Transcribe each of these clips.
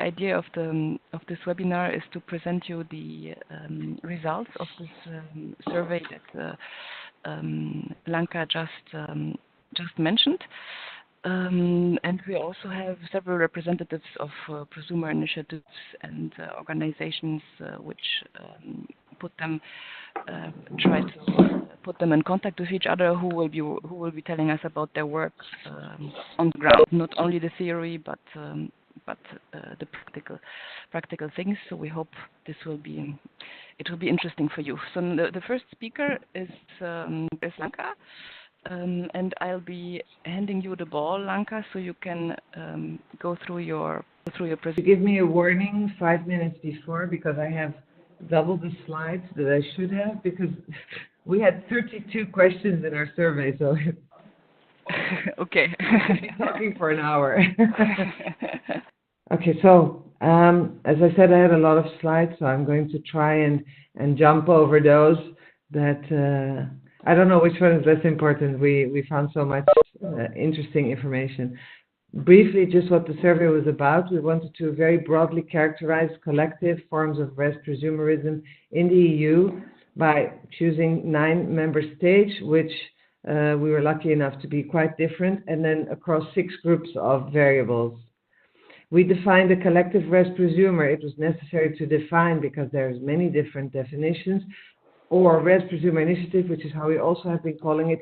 idea of this webinar is to present you the results of this survey that Blanca just mentioned. And we also have several representatives of prosumer initiatives and organizations which try to put them in contact with each other, who will be telling us about their work on the ground, not only the theory but the practical things. So we hope it will be interesting for you. So the first speaker is Lanka. And I'll be handing you the ball, Lanka, so you can go through your presentation. Give me a warning 5 minutes before, because I have double the slides that I should have, because we had 32 questions in our survey, so okay. I'll be talking for an hour. Okay, so as I said, I had a lot of slides, so I'm going to try and jump over those that. I don't know which one is less important. We found so much interesting information. Briefly, just what the survey was about. We wanted to very broadly characterize collective forms of res prosumerism in the EU by choosing 9 member states, which we were lucky enough to be quite different, and then across 6 groups of variables. We defined a collective res prosumer. It was necessary to define because there's many different definitions. Or res prosumer initiative, which is how we also have been calling it.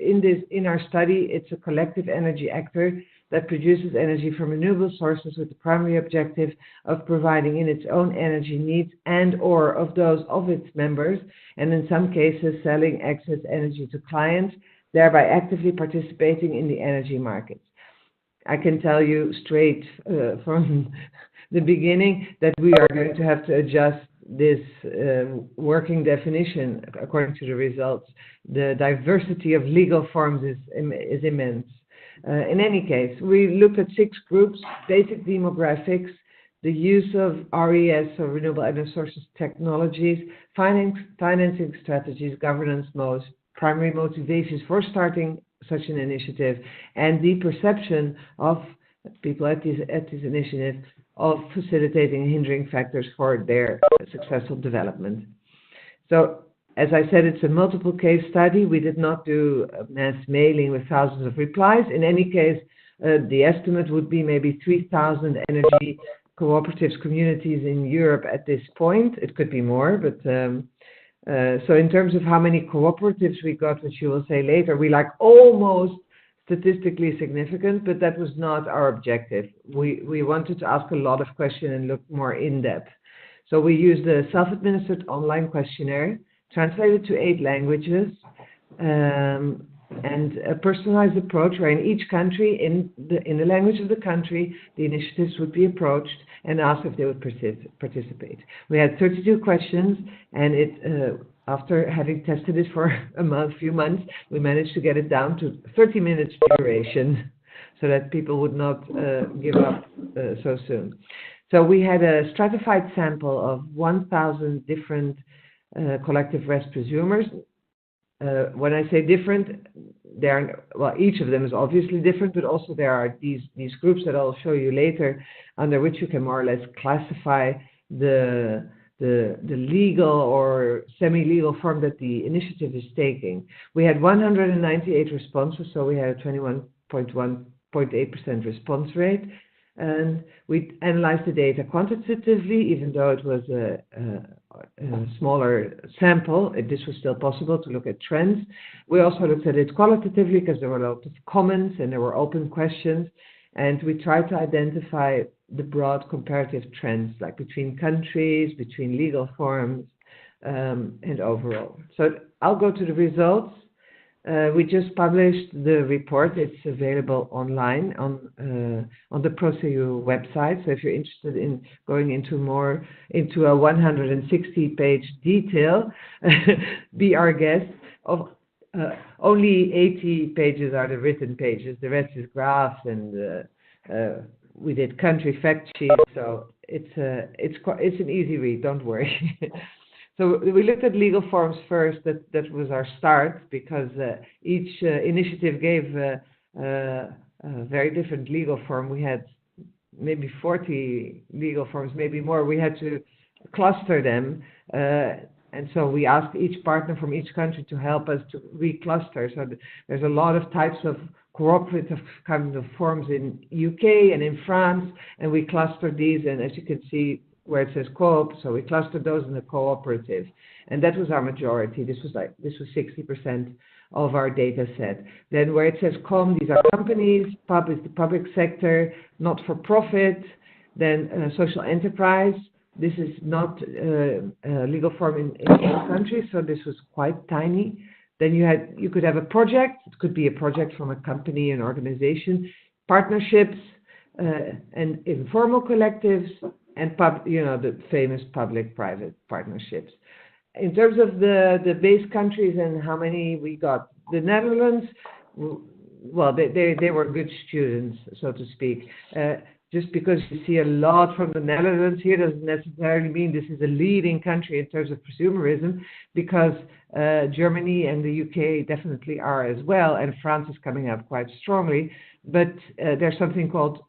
In our study, it's a collective energy actor that produces energy from renewable sources with the primary objective of providing in its own energy needs and or of those of its members, and in some cases selling excess energy to clients, thereby actively participating in the energy markets. I can tell you straight from the beginning that we are going to have to adjust this working definition according to the results. The diversity of legal forms is immense. In any case, we looked at 6 groups: basic demographics, the use of RES, or renewable energy sources technologies, financing strategies, governance modes, primary motivations for starting such an initiative, and the perception of people at this initiative of facilitating and hindering factors for their successful development. So, as I said, it's a multiple case study. We did not do a mass mailing with thousands of replies. In any case, the estimate would be maybe 3,000 energy cooperatives communities in Europe at this point. It could be more, but so in terms of how many cooperatives we got, which you will say later, we like almost statistically significant, but that was not our objective. We wanted to ask a lot of questions and look more in depth. So we used a self-administered online questionnaire, translated to 8 languages, and a personalized approach where in each country, in the language of the country, the initiatives would be approached and asked if they would participate. We had 32 questions, and after having tested it for a few months, we managed to get it down to 30 minutes duration so that people would not give up so soon. So we had a stratified sample of 1,000 different collective res prosumers. When I say different, each of them is obviously different, but also there are these groups that I'll show you later, under which you can more or less classify the legal or semi-legal form that the initiative is taking. We had 198 responses, so we had a 21.8% response rate, and we analyzed the data quantitatively, even though it was a smaller sample. This was still possible to look at trends. We also looked at it qualitatively because there were a lot of comments and there were open questions, and we tried to identify the broad comparative trends, like between countries, between legal forms, and overall. So I'll go to the results. We just published the report. It's available online on the PROSEU website. So if you're interested in going into a 160-page detail, be our guest. Only 80 pages are the written pages. The rest is graphs, and we did country fact sheets. So it's an easy read. Don't worry. So we looked at legal forms first. That was our start, because each initiative gave a very different legal form. We had maybe 40 legal forms, maybe more. We had to cluster them. And so we asked each partner from each country to help us to recluster. So there's a lot of types of cooperative kind of forms in UK and in France, and we clustered these. And as you can see where it says coop, so we clustered those in the cooperative. And that was our majority. This was 60% of our data set. Then where it says com, these are companies, pub is the public sector, not for profit, then social enterprise. This is not a legal form in all countries, so this was quite tiny. Then you could have a project. It could be a project from a company, an organization, partnerships, and informal collectives, and the famous public-private partnerships. In terms of the base countries and how many we got, the Netherlands, well, they were good students, so to speak. Just because you see a lot from the Netherlands here doesn't necessarily mean this is a leading country in terms of prosumerism, because Germany and the UK definitely are as well, and France is coming up quite strongly. But there's something called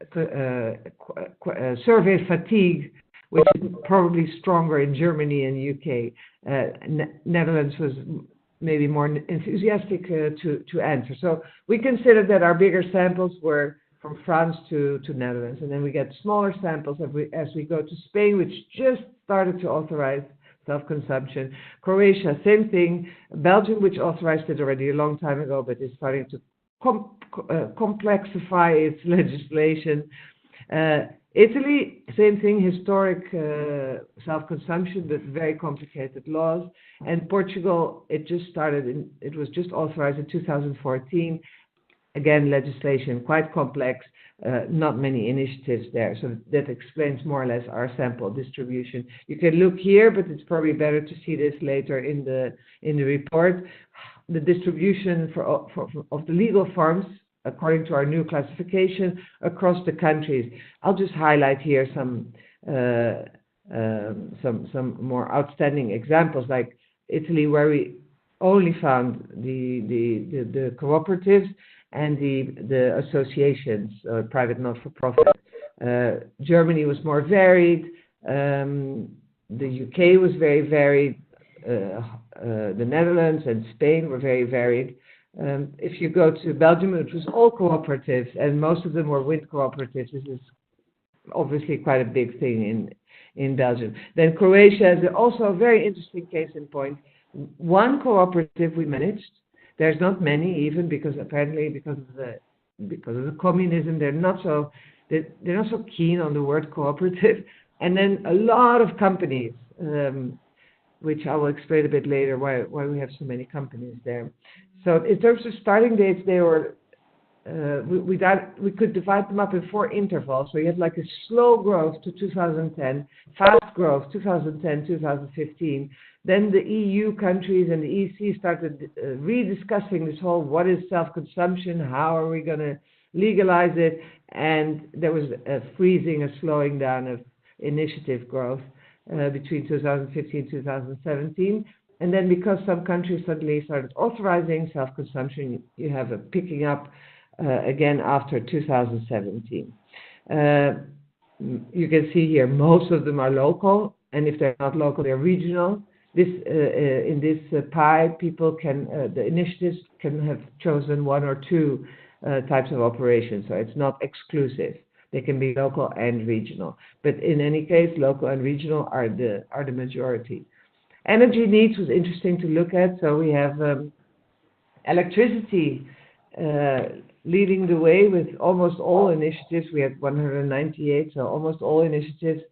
survey fatigue, which is probably stronger in Germany and UK. Netherlands was maybe more enthusiastic to answer. So we consider that our bigger samples were from France to Netherlands, and then we get smaller samples as we go to Spain, which just started to authorize self-consumption. Croatia, same thing. Belgium, which authorized it already a long time ago, but is starting to complexify its legislation. Italy, same thing, historic self-consumption, but very complicated laws. And Portugal, it was just authorized in 2014. Again, legislation quite complex, not many initiatives there. So that explains more or less our sample distribution. You can look here, but it's probably better to see this later in the report. The distribution of the legal forms according to our new classification across the countries. I'll just highlight here some more outstanding examples, like Italy, where we only found the cooperatives and the associations, private not-for-profit. Germany was more varied. The UK was very varied. The Netherlands and Spain were very varied. If you go to Belgium, it was all cooperatives, and most of them were wind cooperatives. This is obviously quite a big thing in Belgium. Then Croatia is also a very interesting case in point. One cooperative we managed. There's not many, even because apparently because of the communism, they're not so keen on the word cooperative. And then a lot of companies, which I will explain a bit later why we have so many companies there. So in terms of starting dates, they were we could divide them up in 4 intervals. So you had like a slow growth to 2010, fast growth 2010, 2015. Then the EU countries and the EC started rediscussing this whole what is self-consumption, how are we going to legalize it, and there was a freezing, a slowing down of initiative growth between 2015 and 2017. And then because some countries suddenly started authorizing self-consumption, you have a picking up again after 2017. You can see here most of them are local, and if they're not local, they're regional. In this pie, people the initiatives can have chosen 1 or 2 types of operations, so it's not exclusive. They can be local and regional, but in any case, local and regional are the majority. Energy needs was interesting to look at. So we have electricity leading the way with almost all initiatives. We had 198, so almost all initiatives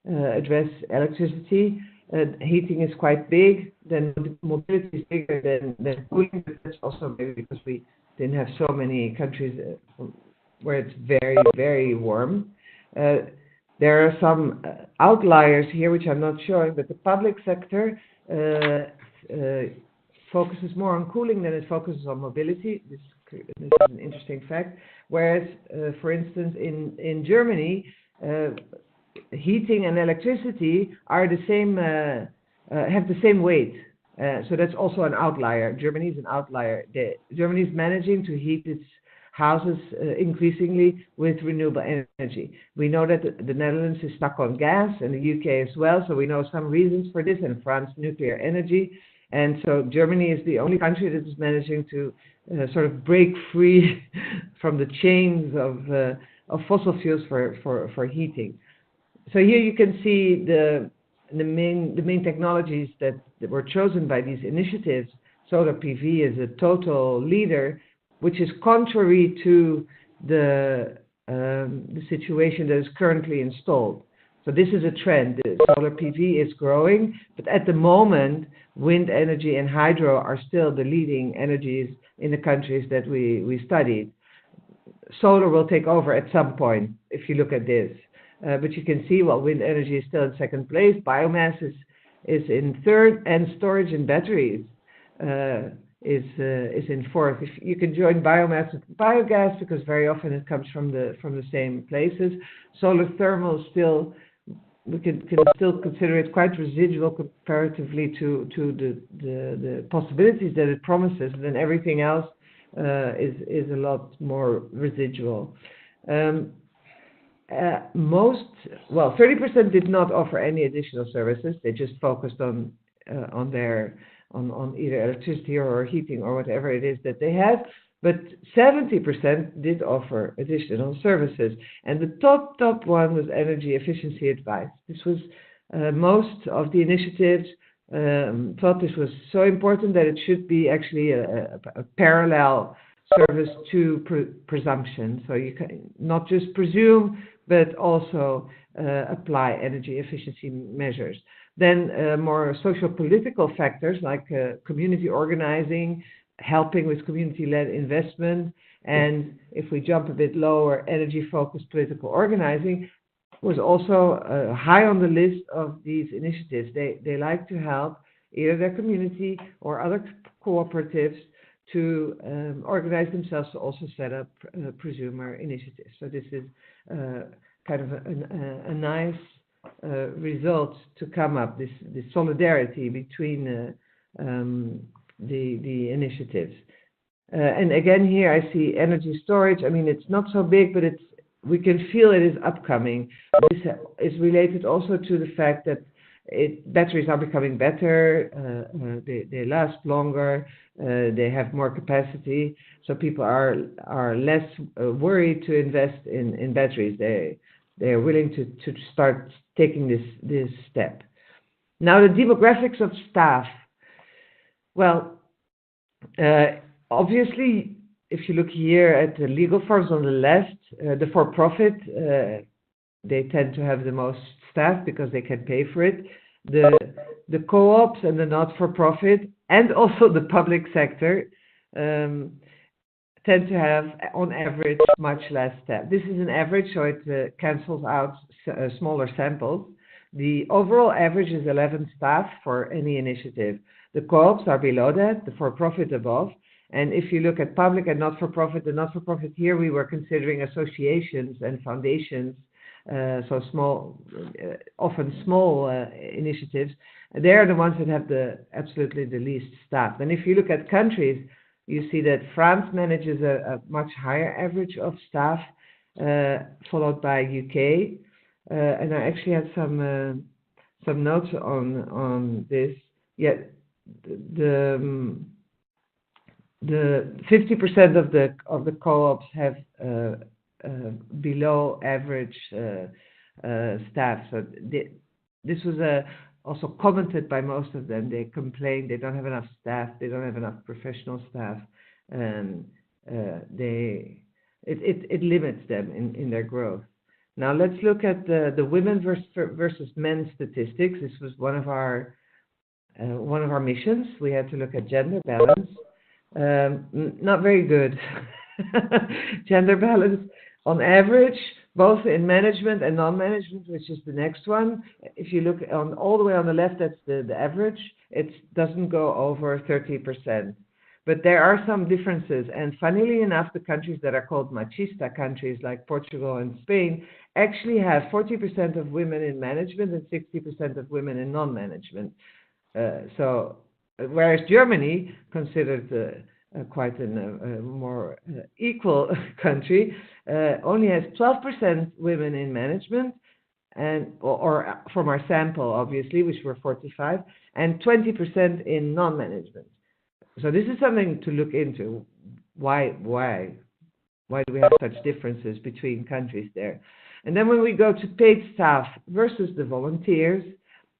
address electricity. Heating is quite big, then mobility is bigger than cooling, but that's also maybe because we didn't have so many countries where it's very, very warm. There are some outliers here which I'm not showing, but the public sector focuses more on cooling than it focuses on mobility. This is an interesting fact. Whereas, for instance, in Germany, heating and electricity are the same, have the same weight. So that's also an outlier. Germany is an outlier. Germany is managing to heat its houses increasingly with renewable energy. We know that the Netherlands is stuck on gas and the UK as well, so we know some reasons for this, and France, nuclear energy. And so Germany is the only country that is managing to sort of break free from the chains of fossil fuels for heating. So here you can see the main technologies that were chosen by these initiatives. Solar PV is a total leader, which is contrary to the situation that is currently installed. So this is a trend. Solar PV is growing, but at the moment, wind energy and hydro are still the leading energies in the countries that we studied. Solar will take over at some point, if you look at this. But you can see, well, wind energy is still in second place, biomass is in third, and storage and batteries is in fourth. If you can join biomass with biogas, because very often it comes from the same places. Solar thermal still, we can still consider it quite residual comparatively to the possibilities that it promises. And then everything else is a lot more residual. 30% did not offer any additional services. They just focused on either electricity or heating or whatever it is that they had. But 70% did offer additional services. And the top one was energy efficiency advice. This was most of the initiatives thought this was so important that it should be actually a parallel service to presumption. So you can not just presume, but also apply energy efficiency measures. Then more social political factors like community organizing, helping with community-led investment, and if we jump a bit lower, energy-focused political organizing was also high on the list of these initiatives. They like to help either their community or other cooperatives to organize themselves to also set up prosumer initiatives. So this is kind of a nice result to come up, this solidarity between the initiatives. And again, here I see energy storage. I mean, it's not so big, but we can feel it is upcoming. This is related also to the fact that batteries are becoming better, they last longer, they have more capacity, so people are less worried to invest in batteries. They are willing to start taking this step. Now, the demographics of staff. Well, obviously, if you look here at the legal firms on the left, the for-profit, they tend to have the most staff because they can pay for it. The co-ops and the not-for-profit and also the public sector tend to have, on average, much less staff. This is an average, so it cancels out smaller samples. The overall average is 11 staff for any initiative. The co-ops are below that, the for-profit above. And if you look at public and not-for-profit, the not-for-profit here, we were considering associations and foundations, so small, often small initiatives. They are the ones that have absolutely the least staff. And if you look at countries, you see that France manages a much higher average of staff, followed by UK. And I actually had some notes on this. Yeah, the 50% of the co-ops have below average staff. So this was also commented by most of them. They complain they don't have enough staff, they don't have enough professional staff, and it limits them in their growth. Now let's look at the women versus men statistics. This was one of our missions. We had to look at gender balance. Not very good. Gender balance on average, both in management and non-management, which is the next one. If you look all the way on the left, that's the average. It doesn't go over 30%. But there are some differences. And funnily enough, the countries that are called machista countries, like Portugal and Spain, actually have 40% of women in management and 60% of women in non-management. So whereas Germany, considered quite a more equal country, only has 12% women in management, and or from our sample, obviously, which were 45, and 20% in non-management. So this is something to look into. Why do we have such differences between countries there? And then when we go to paid staff versus the volunteers,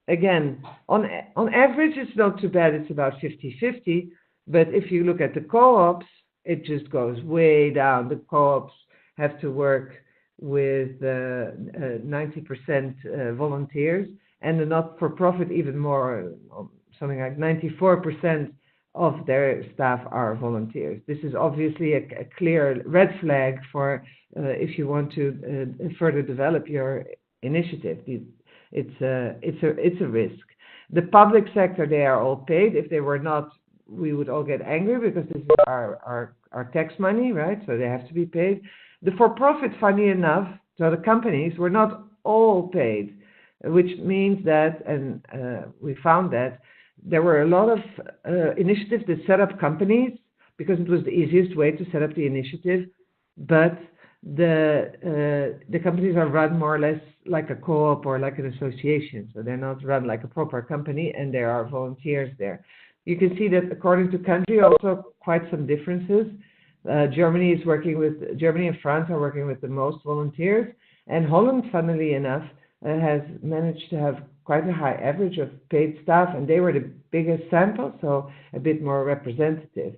again, on average, it's not too bad. It's about 50-50. But if you look at the co-ops, it just goes way down. The co-ops have to work with 90% volunteers, and the not-for-profit even more, something like 94% of their staff are volunteers. This is obviously a clear red flag for if you want to further develop your initiative. It's a risk. The public sector, they are all paid. If they were not, we would all get angry because this is our tax money, right? So they have to be paid. The for-profit, funny enough, so the companies were not all paid, which means that, and we found that, there were a lot of initiatives that set up companies because it was the easiest way to set up the initiative, but the companies are run more or less like a co-op or like an association, so they're not run like a proper company, and there are volunteers there. You can see that according to country, also quite some differences. Germany and France are working with the most volunteers, and Holland, funnily enough, has managed to have quite a high average of paid staff, and they were the biggest sample, so a bit more representative.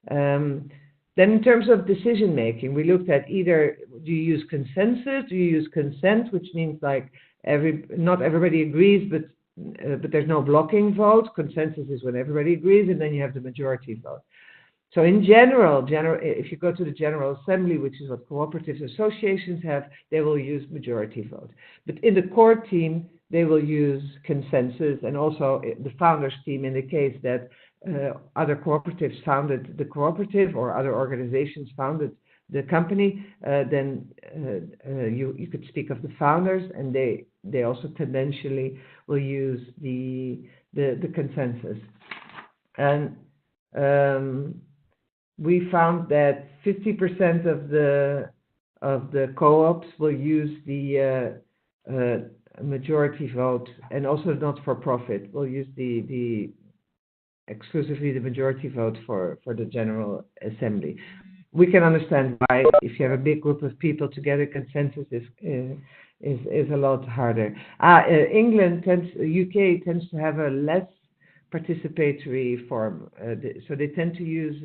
Then in terms of decision making, we looked at either do you use consensus, do you use consent, which means like not everybody agrees, but there's no blocking vote. Consensus is when everybody agrees, and then you have the majority vote. So in general, if you go to the General Assembly, which is what cooperatives associations have, they will use majority vote. But in the core team, they will use consensus, and also the founders team, in the case that other cooperatives founded the cooperative or other organizations founded the company, then you could speak of the founders, and they also tendentially will use the consensus. And we found that 50% of the co-ops will use the majority vote, and also not-for-profit will use the exclusively the majority vote for the General Assembly. We can understand why. If you have a big group of people together, consensus is a lot harder. UK tends to have a less participatory form, so they tend to use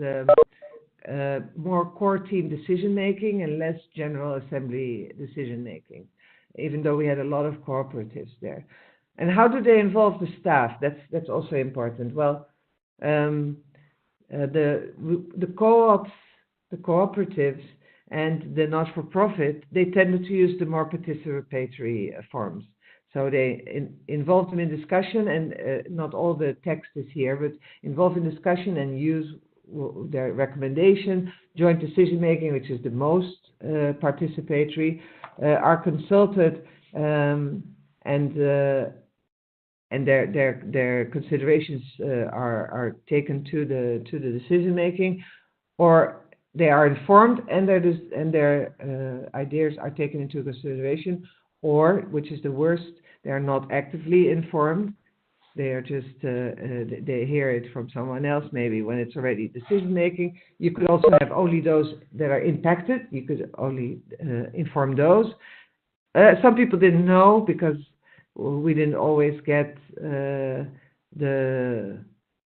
more core team decision making and less General Assembly decision making, even though we had a lot of cooperatives there. And how do they involve the staff? That's also important. Well, the co-ops, the cooperatives, and the not-for-profit, they tended to use the more participatory forms. So they involved them in discussion, and not all the text is here, but involved in discussion and use their recommendation. Joint decision-making, which is the most participatory, are consulted, and their considerations are taken to the decision-making, or they are informed and their ideas are taken into consideration, or, which is the worst, they are not actively informed. They are just, they hear it from someone else, maybe when it's already decision making. You could also have only those that are impacted. You could only inform those. Some people didn't know because we didn't always get the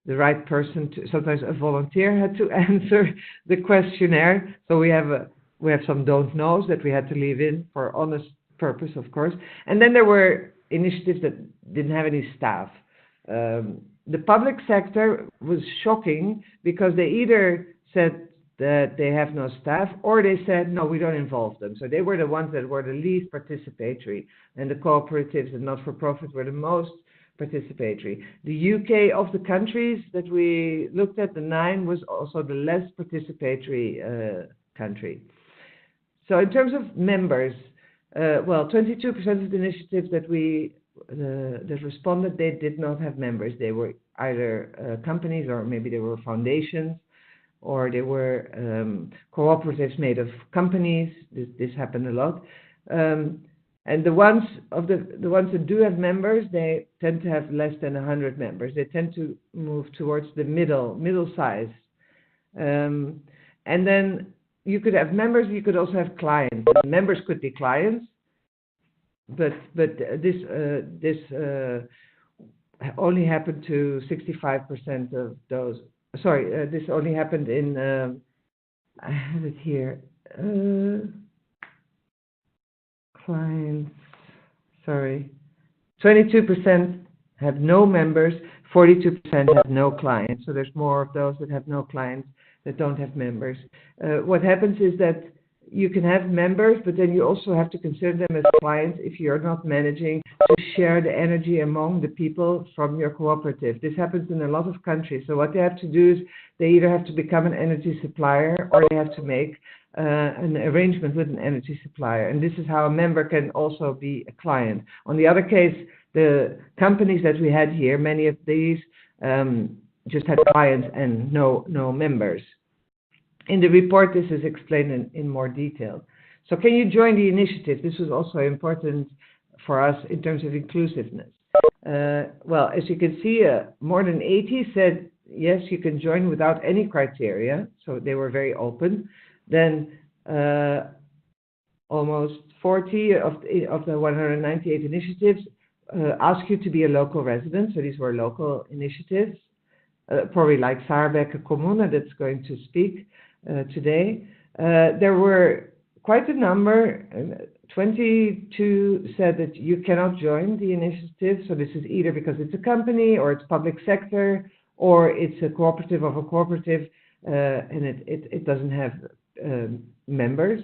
right person to. Sometimes a volunteer had to answer the questionnaire. So we have some don't knows that we had to leave in for honest purpose, of course. And then there were initiatives that didn't have any staff. The public sector was shocking because they either said that they have no staff, or they said, no, we don't involve them. So they were the ones that were the least participatory, and the cooperatives and not-for-profit were the most participatory. The UK, of the countries that we looked at, the 9, was also the less participatory country. So in terms of members, 22% of the initiatives that responded, they did not have members. They were either companies or maybe they were foundations. or they were cooperatives made of companies. This happened a lot. And the ones that do have members, they tend to have less than 100 members. They tend to move towards the middle size. And then you could have members, you could also have clients. And members could be clients, but this only happened to 65% of those. Sorry, this only happened in, I have it here, clients, sorry, 22% have no members, 42% have no clients. So there's more of those that have no clients that don't have members. What happens is that you can have members, but then you also have to consider them as clients if you're not managing to share the energy among the people from your cooperative. This happens in a lot of countries. So what they have to do is they either have to become an energy supplier or they have to make an arrangement with an energy supplier. And this is how a member can also be a client. On the other case, the companies that we had here, many of these just had clients and no members. In the report, this is explained in more detail. So can you join the initiative? This was also important for us in terms of inclusiveness. Well, as you can see, more than 80 said, yes, you can join without any criteria. So they were very open. Then almost 40 of the 198 initiatives ask you to be a local resident. So these were local initiatives, probably like Saarbeek Kommune that's going to speak today. There were quite a number, 22 said that you cannot join the initiative. So this is either because it's a company or it's public sector or it's a cooperative of a cooperative and it doesn't have members.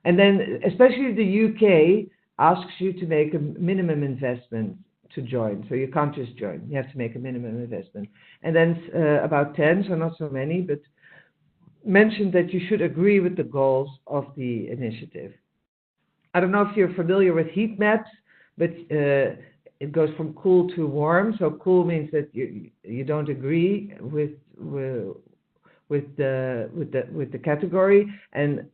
And then especially the UK asks you to make a minimum investment to join. So you can't just join. You have to make a minimum investment. And then about 10, so not so many, but mentioned that you should agree with the goals of the initiative. I don't know if you're familiar with heat maps, but it goes from cool to warm. So cool means that you don't agree with the category, and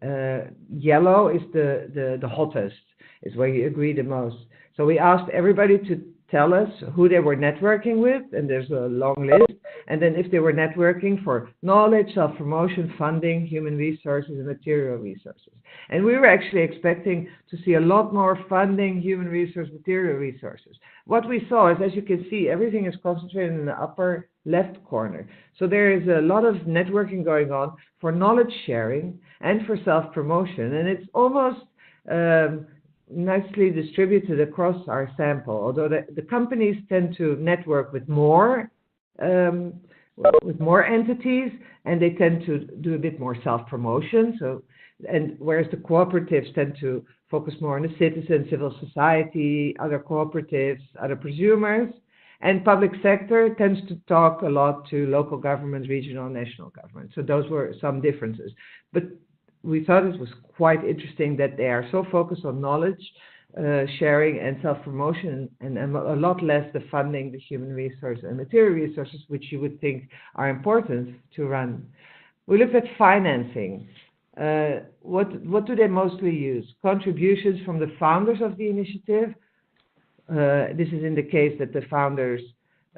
yellow is the hottest, is where you agree the most. So we asked everybody to tell us who they were networking with, and there's a long list, and then if they were networking for knowledge, self-promotion, funding, human resources, and material resources. And we were actually expecting to see a lot more funding, human resource, material resources. What we saw is, as you can see, everything is concentrated in the upper left corner. So there is a lot of networking going on for knowledge sharing and for self-promotion, and it's almost nicely distributed across our sample, although the companies tend to network with more entities, and they tend to do a bit more self-promotion. So, and whereas the cooperatives tend to focus more on the citizen, civil society, other cooperatives, other prosumers, and public sector tends to talk a lot to local governments, regional and national governments. So those were some differences. But we thought it was quite interesting that they are so focused on knowledge sharing and self-promotion, and a lot less the funding, the human resource and material resources, which you would think are important to run. We looked at financing. What do they mostly use? Contributions from the founders of the initiative. This is in the case that the founders,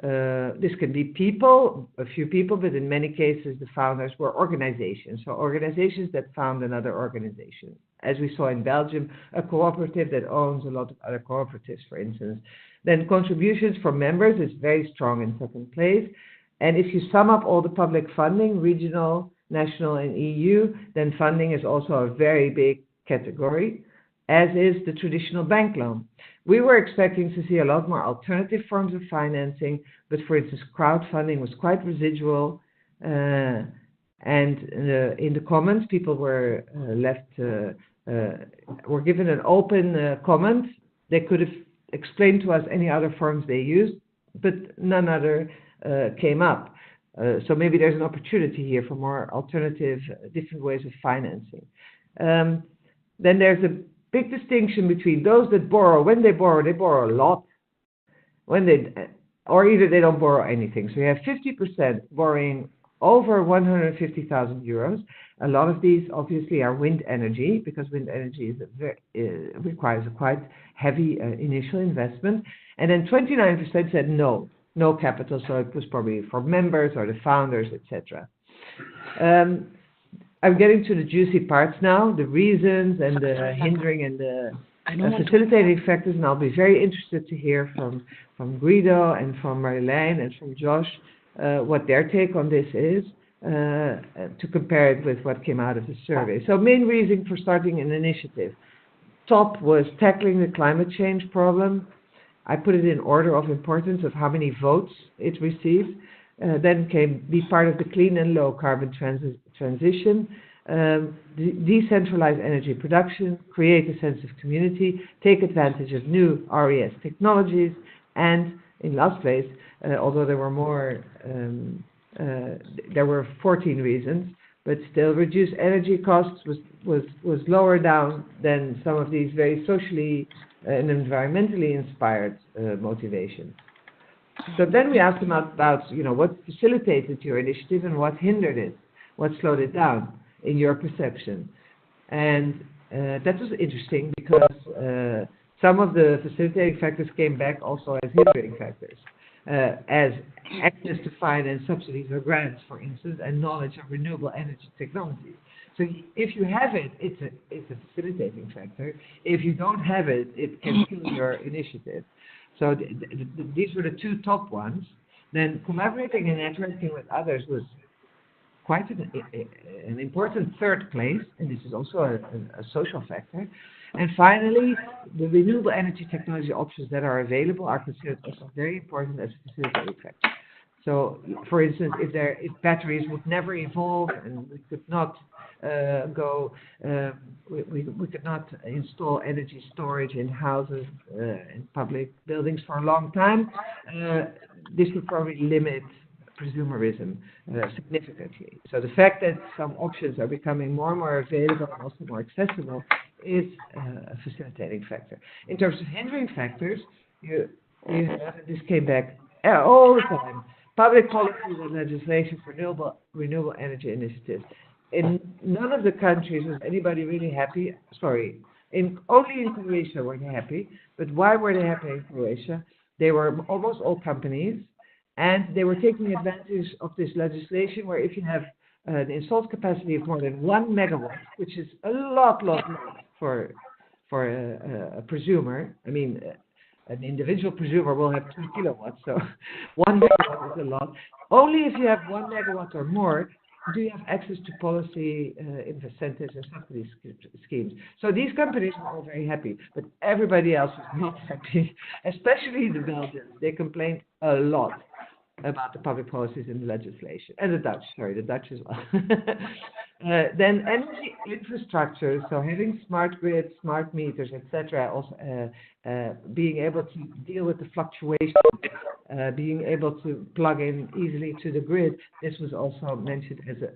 this can be people, a few people, but in many cases the founders were organizations. So organizations that found another organization. As we saw in Belgium, a cooperative that owns a lot of other cooperatives, for instance. Then contributions from members is very strong in second place. And if you sum up all the public funding, regional, national, and EU, then funding is also a very big category, as is the traditional bank loan. We were expecting to see a lot more alternative forms of financing, but for instance, crowdfunding was quite residual. And in the comments, people were were given an open comment. They could have explained to us any other forms they used, but none other came up. So maybe there's an opportunity here for more alternative, different ways of financing. Then there's a big distinction between those that borrow. When they borrow a lot. Or either they don't borrow anything. So you have 50% borrowing over 150,000 euros. A lot of these obviously are wind energy, because wind energy requires a quite heavy initial investment. And then 29% said no capital, so it was probably for members or the founders, etc. I'm getting to the juicy parts now, the reasons and the hindering and the facilitating factors, and I'll be very interested to hear from Guido and from Marjolein and from Josh what their take on this is, to compare it with what came out of the survey. So main reason for starting an initiative. Top was tackling the climate change problem. I put it in order of importance of how many votes it received. Then came be part of the clean and low carbon transition, decentralize energy production, create a sense of community, take advantage of new RES technologies, and in last place, although there were more, there were 14 reasons, but still reduce energy costs was lower down than some of these very socially and environmentally inspired motivations. So then we asked them about what facilitated your initiative and what hindered it, what slowed it down in your perception. And that was interesting because some of the facilitating factors came back also as hindering factors, as access to finance, subsidies or grants, for instance, and knowledge of renewable energy technologies. So if you have it, it's a facilitating factor. If you don't have it, it can kill your initiative. So these were the two top ones. Then collaborating and networking with others was quite an important third place, and this is also a social factor. And finally, the renewable energy technology options that are available are considered also very important as a facilitating factor. So, for instance, if batteries would never evolve and we could not we could not install energy storage in houses and public buildings for a long time, this would probably limit prosumerism significantly. So the fact that some options are becoming more and more available and also more accessible is a facilitating factor. In terms of hindering factors, this came back all the time. Public policies and legislation for renewable energy initiatives. In none of the countries was anybody really happy. Only in Croatia were they happy. But why were they happy in Croatia? They were almost all companies, and they were taking advantage of this legislation where if you have an installed capacity of more than 1 megawatt, which is a lot more for a prosumer. I mean, an individual prosumer will have 2 kilowatts, so 1 megawatt is a lot. Only if you have 1 megawatt or more do you have access to policy incentives and subsidy schemes. So these companies were all very happy, but everybody else was not happy, especially the Belgians. They complained a lot about the public policies and the legislation, and the Dutch as well. Then energy infrastructure, so having smart grids, smart meters, etc. Also being able to deal with the fluctuation, being able to plug in easily to the grid. This was also mentioned as a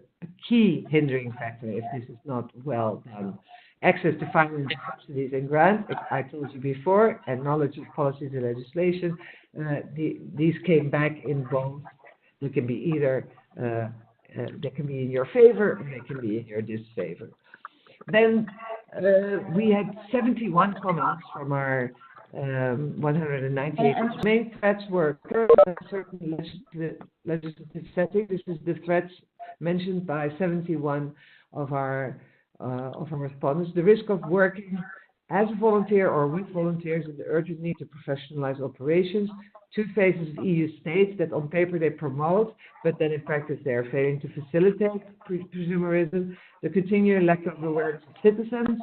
key hindering factor if this is not well done. Access to finance, subsidies and grants, I told you before, and knowledge of policies and legislation. These came back in both. They can be either they can be in your favor or they can be in your disfavor. Then we had 71 comments from our 198. The main threats were certain legislative setting. This is the threats mentioned by 71 of our respondents. The risk of working as a volunteer or with volunteers and the urgent need to professionalize operations. 2 phases of EU states that on paper they promote, but then in practice they are failing to facilitate prosumerism. The continuing lack of awareness of citizens.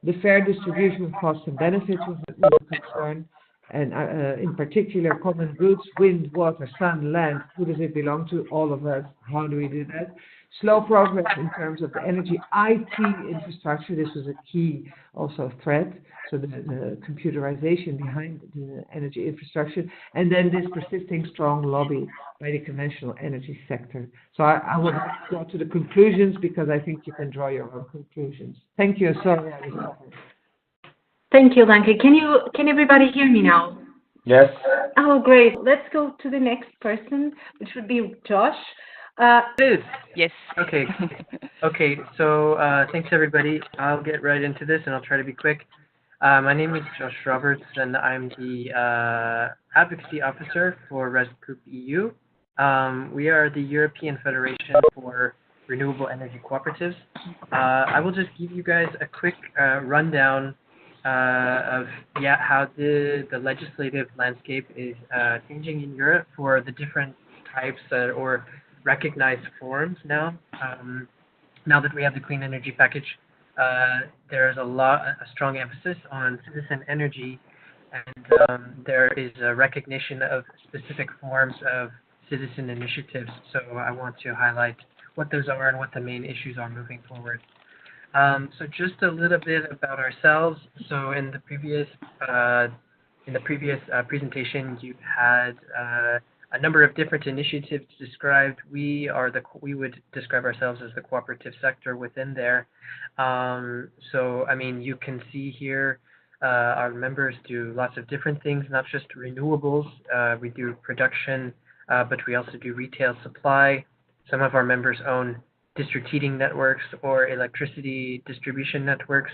The fair distribution of costs and benefits was a concern. And in particular, common goods, wind, water, sun, land. Who does it belong to? All of us. How do we do that? Slow progress in terms of the energy IT infrastructure. This was a key also threat. So the computerization behind the energy infrastructure. And then this persisting strong lobby by the conventional energy sector. So I will go to the conclusions because I think you can draw your own conclusions. Thank you. Sorry. Thank you, Danke. Can everybody hear me now? Yes. Oh, great. Let's go to the next person, which would be Josh. It is. Yes. Okay. Okay. So thanks everybody. I'll get right into this, and I'll try to be quick. My name is Josh Roberts, and I'm the advocacy officer for ResCoop EU. We are the European Federation for Renewable Energy Cooperatives. I will just give you guys a quick rundown of how the legislative landscape is changing in Europe for the different types or recognized forms now. Now that we have the clean energy package, there's a strong emphasis on citizen energy, and there is a recognition of specific forms of citizen initiatives. So I want to highlight what those are and what the main issues are moving forward. So just a little bit about ourselves. So in the previous presentation, you had a number of different initiatives described. We would describe ourselves as the cooperative sector within there. So I mean, you can see here our members do lots of different things, not just renewables. We do production, but we also do retail supply. Some of our members own district heating networks or electricity distribution networks.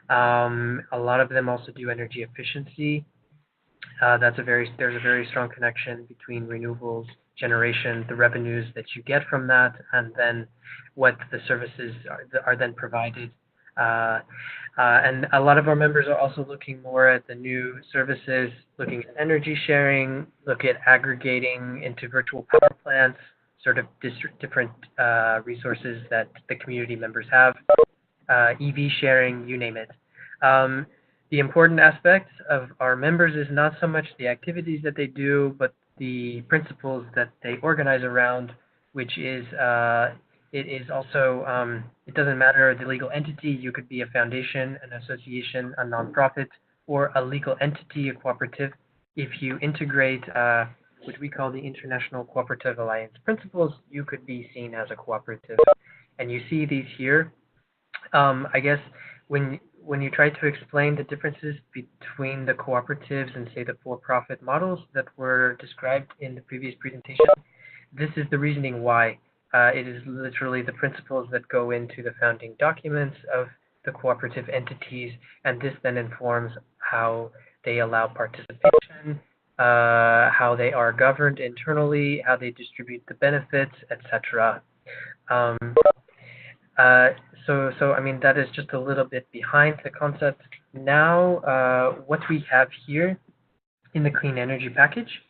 A lot of them also do energy efficiency. There's a very strong connection between renewables generation, the revenues that you get from that, and then what the services are then provided. And a lot of our members are also looking more at the new services, looking at energy sharing, look at aggregating into virtual power plants, sort of different resources that the community members have, EV sharing, you name it. The important aspect of our members is not so much the activities that they do, but the principles that they organize around, which is it is also, it doesn't matter the legal entity. You could be a foundation, an association, a nonprofit, or a legal entity, a cooperative. If you integrate what we call the International Cooperative Alliance principles, you could be seen as a cooperative. And you see these here. I guess when you try to explain the differences between the cooperatives and, say, the for-profit models that were described in the previous presentation, this is the reasoning why. It is literally the principles that go into the founding documents of the cooperative entities, and this then informs how they allow participation, how they are governed internally, how they distribute the benefits, etc. So I mean, that is just a little bit behind the concept. Now, what we have here in the clean energy package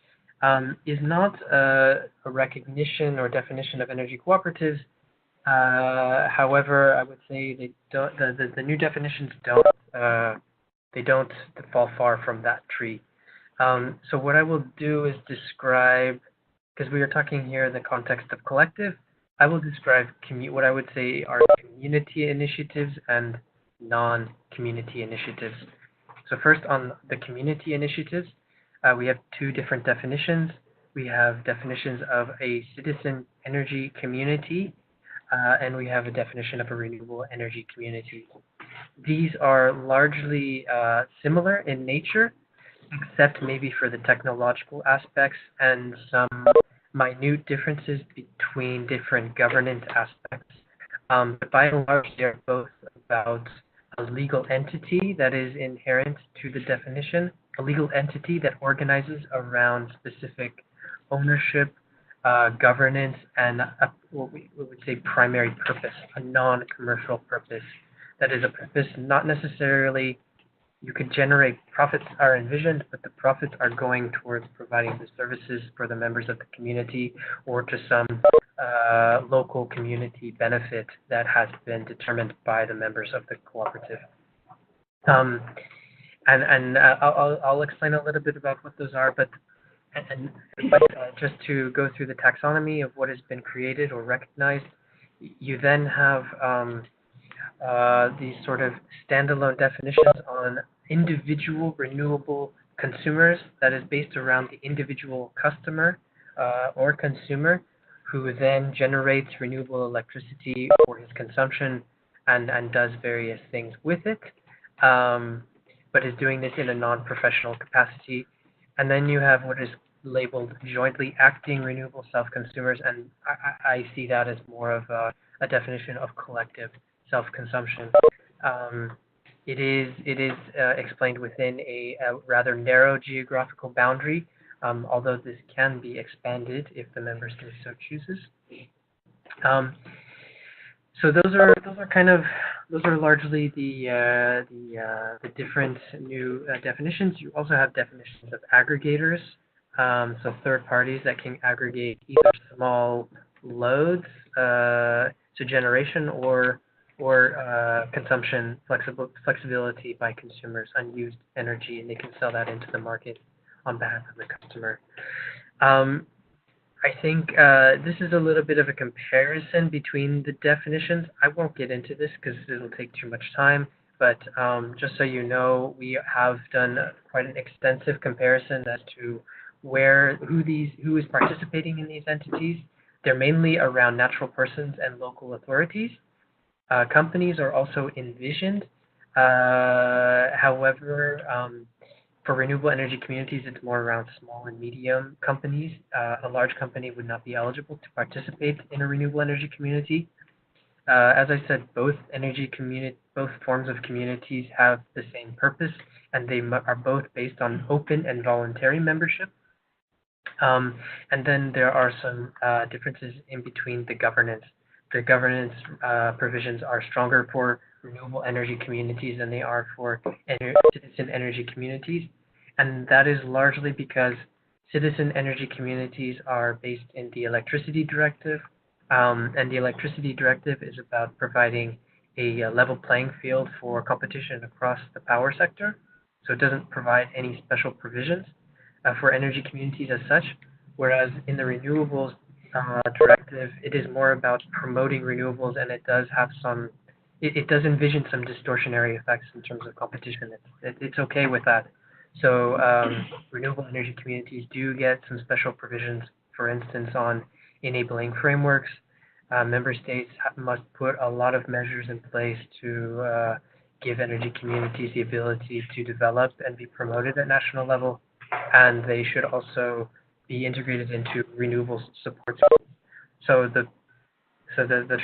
is not a recognition or definition of energy cooperatives. However, I would say they don't. The new definitions don't fall far from that tree. So what I will do is describe, because we are talking here in the context of collective, I will describe what I would say are community initiatives and non-community initiatives. So first, on the community initiatives, we have two different definitions. We have definitions of a citizen energy community, and we have a definition of a renewable energy community. These are largely similar in nature, except maybe for the technological aspects and some minute differences between different governance aspects. But by and large, they're both about a legal entity that is inherent to the definition, a legal entity that organizes around specific ownership, governance, and what we would say primary purpose, a non-commercial purpose. That is a purpose not necessarily you could generate profits are envisioned, but the profits are going towards providing the services for the members of the community or to some local community benefit that has been determined by the members of the cooperative. I'll explain a little bit about what those are, but just to go through the taxonomy of what has been created or recognized, you then have these sort of standalone definitions on individual renewable consumers that is based around the individual customer or consumer who then generates renewable electricity for his consumption and does various things with it, but is doing this in a non-professional capacity. And then you have what is labeled jointly acting renewable self-consumers, and I see that as more of a definition of collective self-consumption. It is explained within a rather narrow geographical boundary, although this can be expanded if the member state so chooses. So those are largely the different new definitions. You also have definitions of aggregators, so third parties that can aggregate either small loads, so generation, or consumption flexibility by consumers, unused energy, and they can sell that into the market on behalf of the customer. I think this is a little bit of a comparison between the definitions. I won't get into this because it'll take too much time, but just so you know, we have done quite an extensive comparison as to who is participating in these entities. They're mainly around natural persons and local authorities. Companies are also envisioned. However, for renewable energy communities, it's more around small and medium companies. A large company would not be eligible to participate in a renewable energy community. As I said, both forms of communities have the same purpose, and they are both based on open and voluntary membership. And then there are some differences in between the governance. The governance provisions are stronger for renewable energy communities than they are for citizen energy communities. And that is largely because citizen energy communities are based in the Electricity Directive. And the Electricity Directive is about providing a level playing field for competition across the power sector. So it doesn't provide any special provisions for energy communities as such. Whereas in the Renewables Directive, it is more about promoting renewables, and it does have some, it does envision some distortionary effects in terms of competition. It's okay with that. So renewable energy communities do get some special provisions, for instance, on enabling frameworks. Member states must put a lot of measures in place to give energy communities the ability to develop and be promoted at national level, and they should also be integrated into renewables support. So the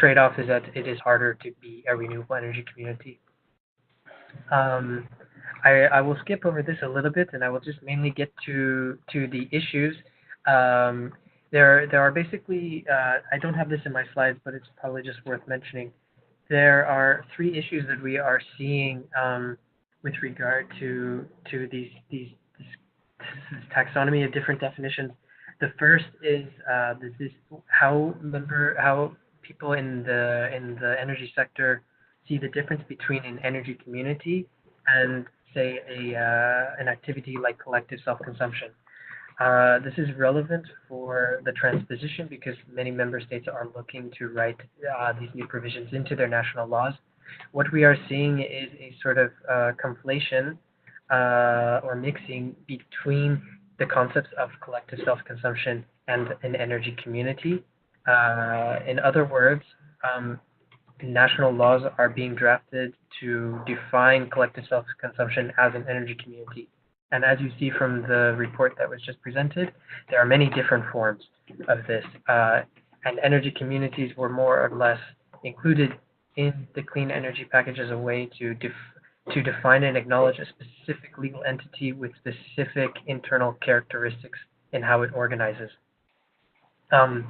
trade-off is that it is harder to be a renewable energy community. I will skip over this a little bit, and I will just mainly get to the issues. There are basically, I don't have this in my slides, but it's probably just worth mentioning. There are three issues that we are seeing with regard to this taxonomy of different definitions. The first is how people in the energy sector see the difference between an energy community and, say, an activity like collective self-consumption. This is relevant for the transposition because many member states are looking to write these new provisions into their national laws. What we are seeing is a sort of conflation or mixing between the concepts of collective self-consumption and an energy community. In other words, national laws are being drafted to define collective self-consumption as an energy community. And as you see from the report that was just presented, there are many different forms of this. And energy communities were more or less included in the clean energy package as a way to define and acknowledge a specific legal entity with specific internal characteristics in how it organizes. And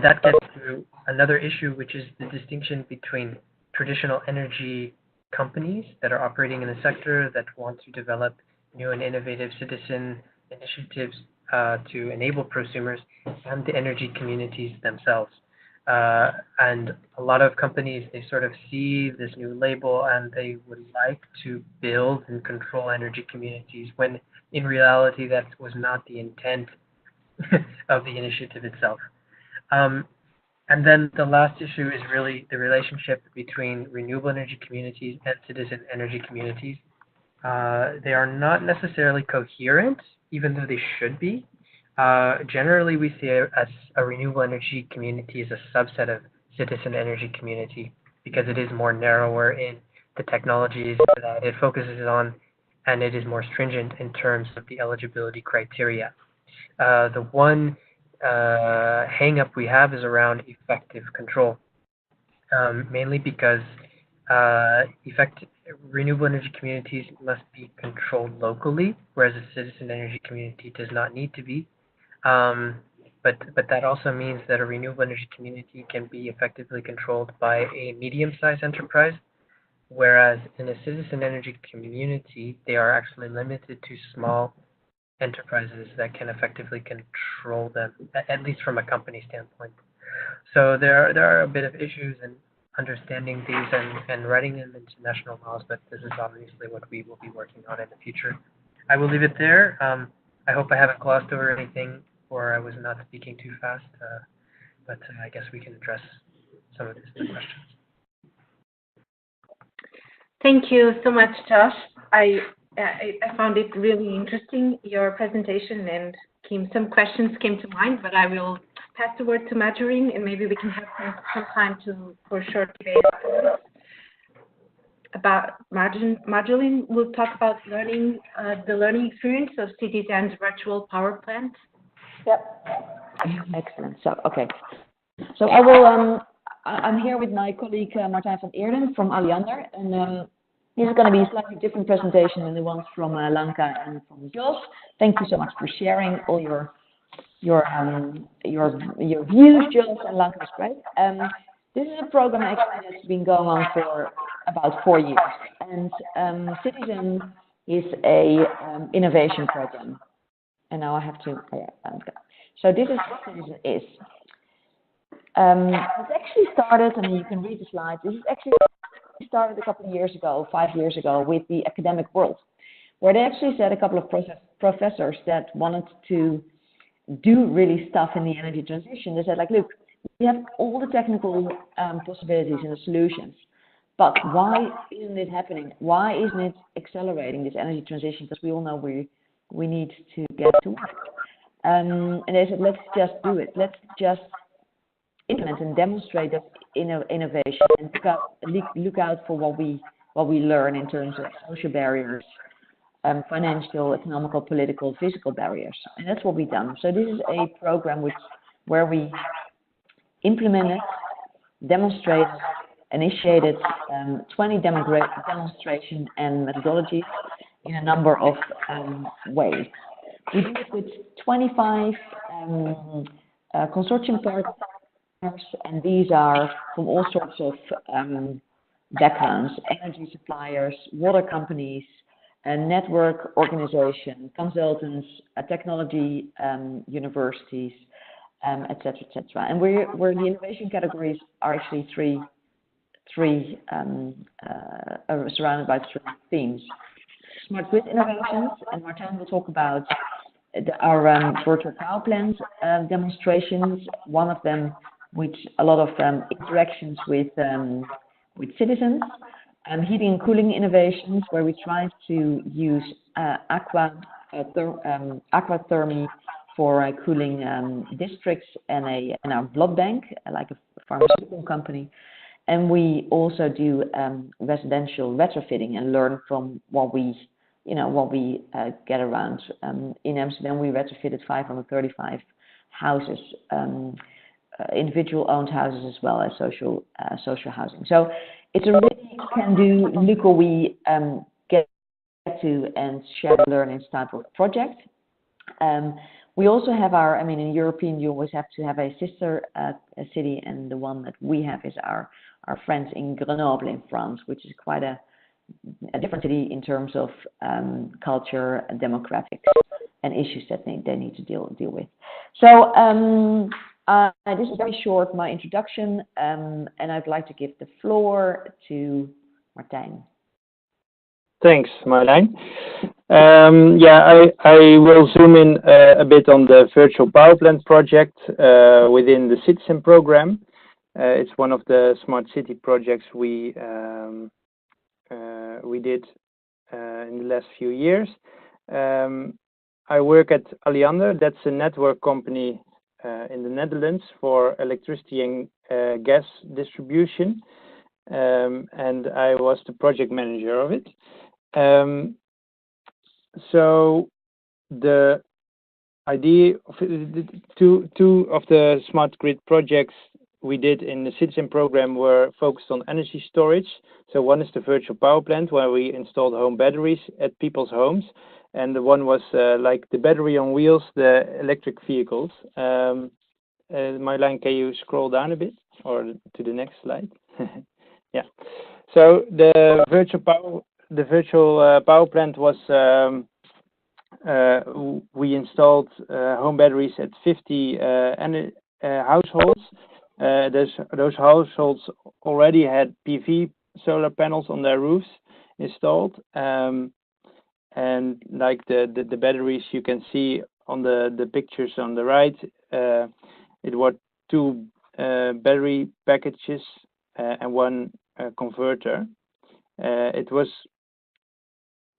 that gets to another issue, which is the distinction between traditional energy companies that are operating in the sector that want to develop new and innovative citizen initiatives to enable prosumers, and the energy communities themselves. And a lot of companies, they sort of see this new label and they would like to build and control energy communities, when in reality that was not the intent of the initiative itself. And then the last issue is really the relationship between renewable energy communities and citizen energy communities. They are not necessarily coherent, even though they should be. Generally, we see a renewable energy community as a subset of citizen energy community because it is more narrower in the technologies that it focuses on, and it is more stringent in terms of the eligibility criteria. The one hang up we have is around effective control, mainly because renewable energy communities must be controlled locally, whereas a citizen energy community does not need to be. But that also means that a renewable energy community can be effectively controlled by a medium-sized enterprise, whereas in a citizen energy community, they are actually limited to small enterprises that can effectively control them, at least from a company standpoint. So there are a bit of issues in understanding these and writing them into national laws, but this is obviously what we will be working on in the future. I will leave it there. I hope I haven't glossed over anything or I was not speaking too fast, but I guess we can address some of the questions. Thank you so much, Josh. I found it really interesting, your presentation, and some questions came to mind, but I will pass the word to Marjorie, and maybe we can have some time for a short debate afterwards. About Marjorie will talk about the learning experience of cities and virtual power plants. Yep. Excellent. So, okay. So I will, I'm here with my colleague Martijn van Eerden from Alliander, and this is going to be a slightly different presentation than the ones from Lanka and from Jos. Thank you so much for sharing all your views, Jos, and Lanka was great. This is a program actually that's been going on for about 4 years, and Citizen is a innovation program. And now I have to. So this is what Citizen is. It actually started, and you can read the slides. This is actually started a couple of years ago, 5 years ago, with the academic world, where they actually said a couple of professors that wanted to do really stuff in the energy transition. They said, like, look, we have all the technical possibilities and the solutions, but why isn't it happening? Why isn't it accelerating this energy transition? Because we all know we need to get to work. And they said, let's just do it. Let's just implement and demonstrate that innovation and look out for what we learn in terms of social barriers, financial, economical, political, physical barriers. And that's what we've done. So this is a program where we implemented, demonstrated, initiated 20 demonstration and methodologies in a number of ways. We did it with 25 consortium partners, and these are from all sorts of backgrounds: energy suppliers, water companies, network organization, consultants, technology universities, etc., etc. And where the innovation categories are actually three surrounded by 3 themes: smart grid innovations, and Martijn will talk about our virtual power plant demonstrations. One of them, which a lot of interactions with citizens, heating and cooling innovations, where we try to use aquathermy for cooling districts and our blood bank, like a pharmaceutical company. And we also do residential retrofitting and learn from what we get around. In Amsterdam, we retrofitted 535 houses, individual-owned houses as well as social housing. So it's a really can-do, look what we get to and share the learnings type of project. We also have in European, you always have to have a sister city, and the one that we have is our friends in Grenoble in France, which is quite a different city in terms of culture, demographics, and issues that they need to deal with. So this is very short, my introduction, and I'd like to give the floor to Martijn. Thanks, Marjolein. I will zoom in a bit on the virtual power plant project within the Citizen program. It's one of the smart city projects we did in the last few years. I work at Alliander. That's a network company in the Netherlands for electricity and gas distribution, and I was the project manager of it. So idea of two of the smart grid projects we did in the citizen program were focused on energy storage. So one is the virtual power plant where we installed home batteries at people's homes, and the one was like the battery on wheels, the electric vehicles. Marjolein, can you scroll down a bit or to the next slide? Yeah. So the virtual power plant was we installed home batteries at 50 households. Those households already had PV solar panels on their roofs installed, and like the batteries you can see on the pictures on the right, it were two battery packages and one converter. It was,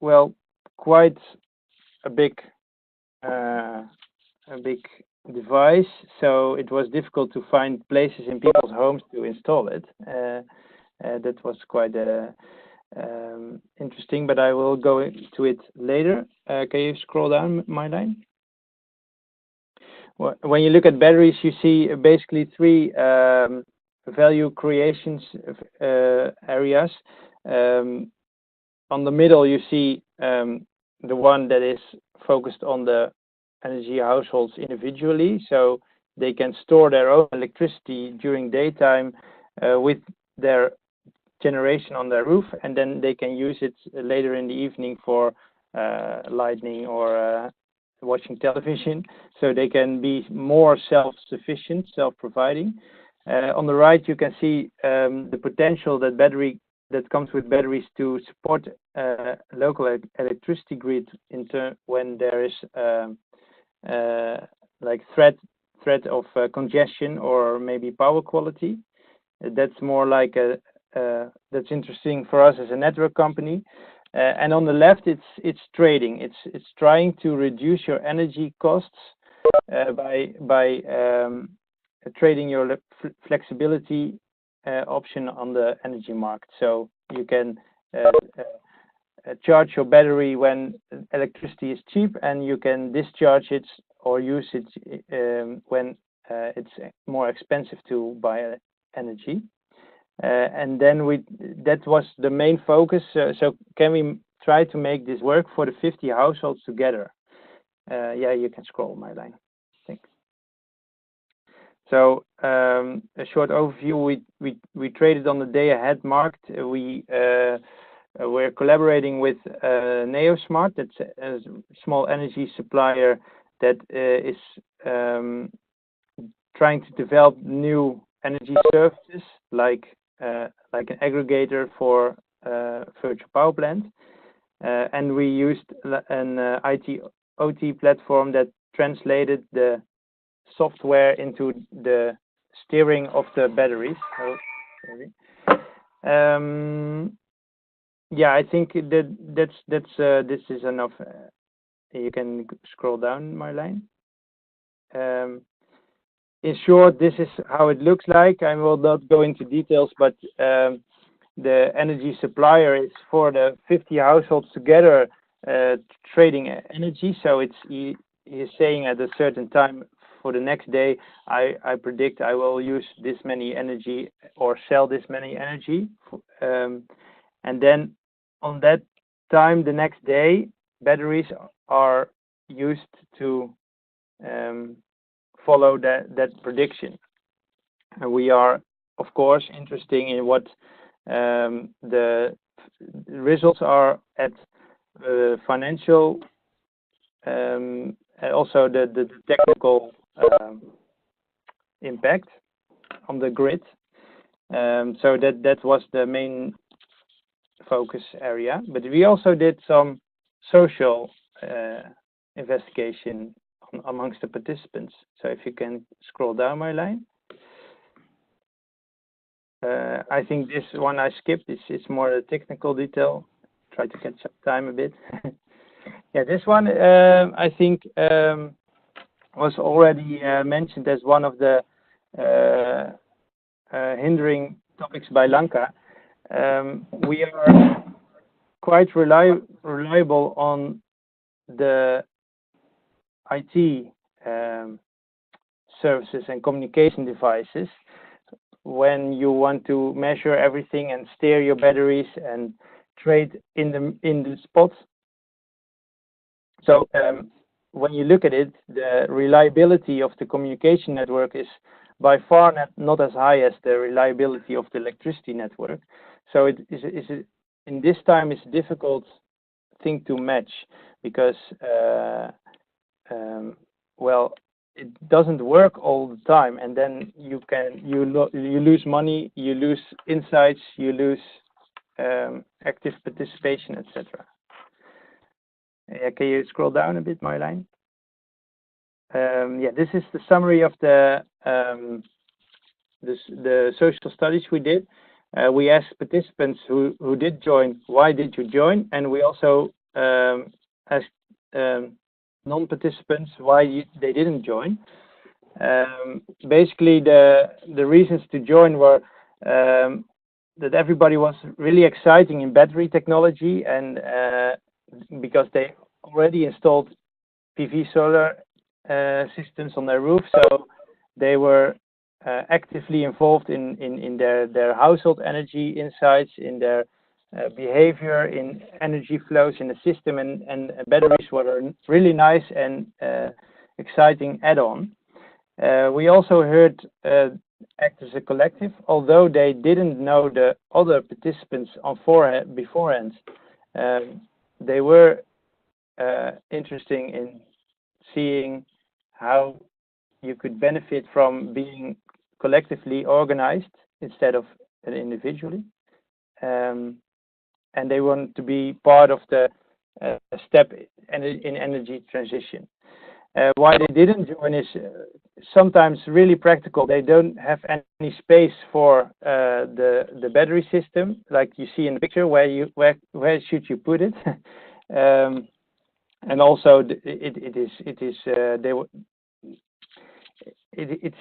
well, quite a big device, so it was difficult to find places in people's homes to install it. That was quite interesting, but I will go into it later. Can you scroll down, Marjolein? When you look at batteries, you see basically three value creations areas. On the middle, you see the one that is focused on the energy households individually, so they can store their own electricity during daytime with their generation on their roof, and then they can use it later in the evening for lighting or watching television, so they can be more self-sufficient, self-providing. On the right, you can see the potential that comes with batteries to support local electricity grid when there is like threat of congestion or maybe power quality. That's more like that's interesting for us as a network company. And on the left, it's trading. It's trying to reduce your energy costs by trading your flexibility option on the energy market. So you can charge your battery when electricity is cheap, and you can discharge it or use it when it's more expensive to buy energy. And then that was the main focus. So can we try to make this work for the 50 households together? Yeah, you can scroll, Marjolein. Thanks. So a short overview. We traded on the day ahead market. We're collaborating with NeoSmart. That's a small energy supplier that is trying to develop new energy services like an aggregator for virtual power plant. And we used an IT/OT platform that translated the software into the steering of the batteries. Oh, sorry. Yeah, I think this is enough. You can scroll down, Marjolein. In short, this is how it looks like. I will not go into details, but the energy supplier is for the 50 households together trading energy. So he is saying at a certain time for the next day, I predict I will use this many energy or sell this many energy. And then on that time, the next day, batteries are used to follow that prediction. And we are, of course, interested in what the results are at financial, and also the technical impact on the grid. So that was the main focus area. But we also did some social investigation amongst the participants. So if you can scroll down, Marjolein. I think this one I skipped. It's more a technical detail. Try to catch up time a bit. Yeah, this one I think was already mentioned as one of the hindering topics by Lanka. We are quite reliable on the IT services and communication devices when you want to measure everything and steer your batteries and trade in the spots. So when you look at it, the reliability of the communication network is by far not as high as the reliability of the electricity network. So in this time it's a difficult thing to match because well, it doesn't work all the time, and then you lose money, you lose insights, you lose active participation, etc. Can you scroll down a bit, Marjolein? Yeah, this is the summary of the social studies we did. We asked participants who did join, why did you join? And we also asked non-participants why they didn't join. Basically, the reasons to join were that everybody was really exciting in battery technology, and because they already installed PV solar systems on their roof, so they were actively involved in their household energy insights, in their behavior, in energy flows in the system, and batteries were a really nice and exciting add-on. We also heard act as a collective, although they didn't know the other participants beforehand. They were interested in seeing how you could benefit from being collectively organized instead of individually. And they want to be part of the step in energy transition. Why they didn't join is sometimes really practical. They don't have any space for the battery system, like you see in the picture. Where should you put it? And also it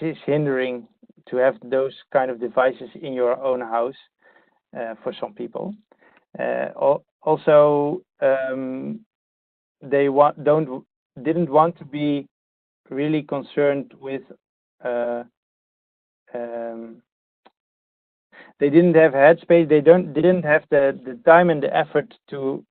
is hindering to have those kind of devices in your own house for some people. Also, they didn't want to be really concerned with. They didn't have headspace. They didn't have the time and the effort to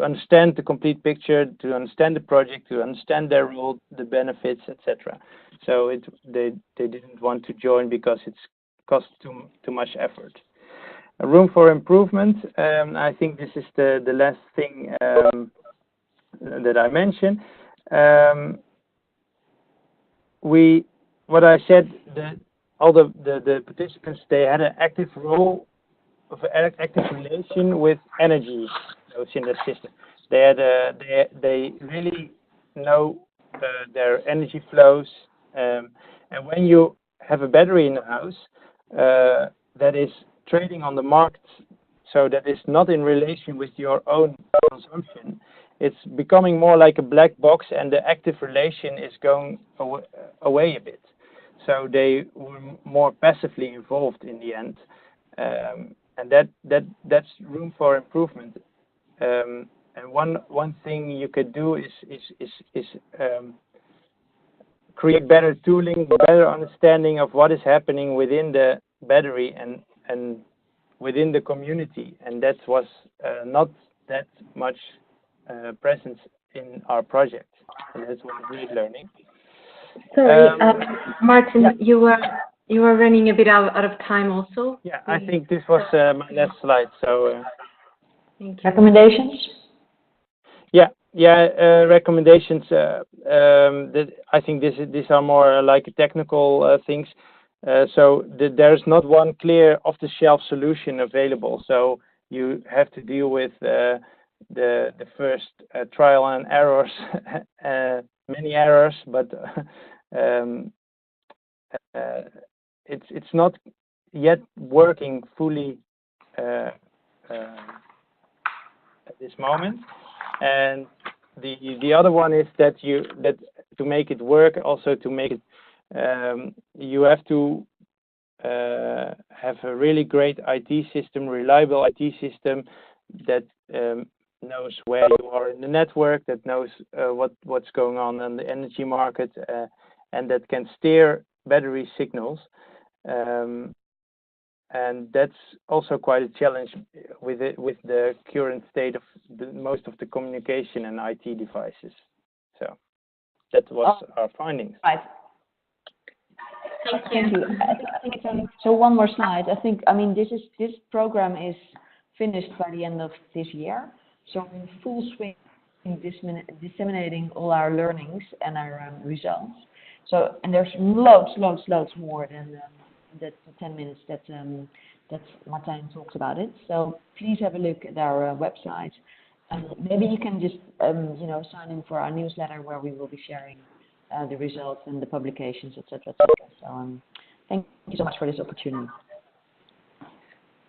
understand the complete picture, to understand the project, to understand their role, the benefits, etc. So they didn't want to join because it's cost too much effort. A room for improvement. I think this is the last thing that I mentioned. What I said, all the participants, they had an active role of an active relation with energy flows in the system. They really know their energy flows, and when you have a battery in the house that is trading on the market, so that is not in relation with your own consumption, it's becoming more like a black box, and the active relation is going away a bit. So they were more passively involved in the end, and that's room for improvement. And one thing you could do is create better tooling, better understanding of what is happening within the battery and within the community, and that was not that much presence in our project, and that was a great learning. Sorry, Martin, yeah. you were running a bit out of time also. Yeah, I think this was my last slide. So thank you. Recommendations? Yeah, recommendations. I think these are more like technical things. So there's not one clear off-the-shelf solution available. So you have to deal with the first trial and errors, many errors, but it's not yet working fully at this moment. And the other one is that to make it work, also to make it, you have to have a really great IT system, reliable IT system that knows where you are in the network, that knows what's going on in the energy market, and that can steer battery signals. And that's also quite a challenge with the current state of most of the communication and IT devices. So that was our findings. Right. Thank Thank you. you. I think it's only, so one more slide. I mean, this program is finished by the end of this year. So we're in full swing in disseminating all our learnings and our results. So, and there's loads more than the 10 minutes that Martijn talked about it. So please have a look at our website. Maybe you can just sign in for our newsletter where we will be sharing the results and the publications, etc. So thank you so much for this opportunity.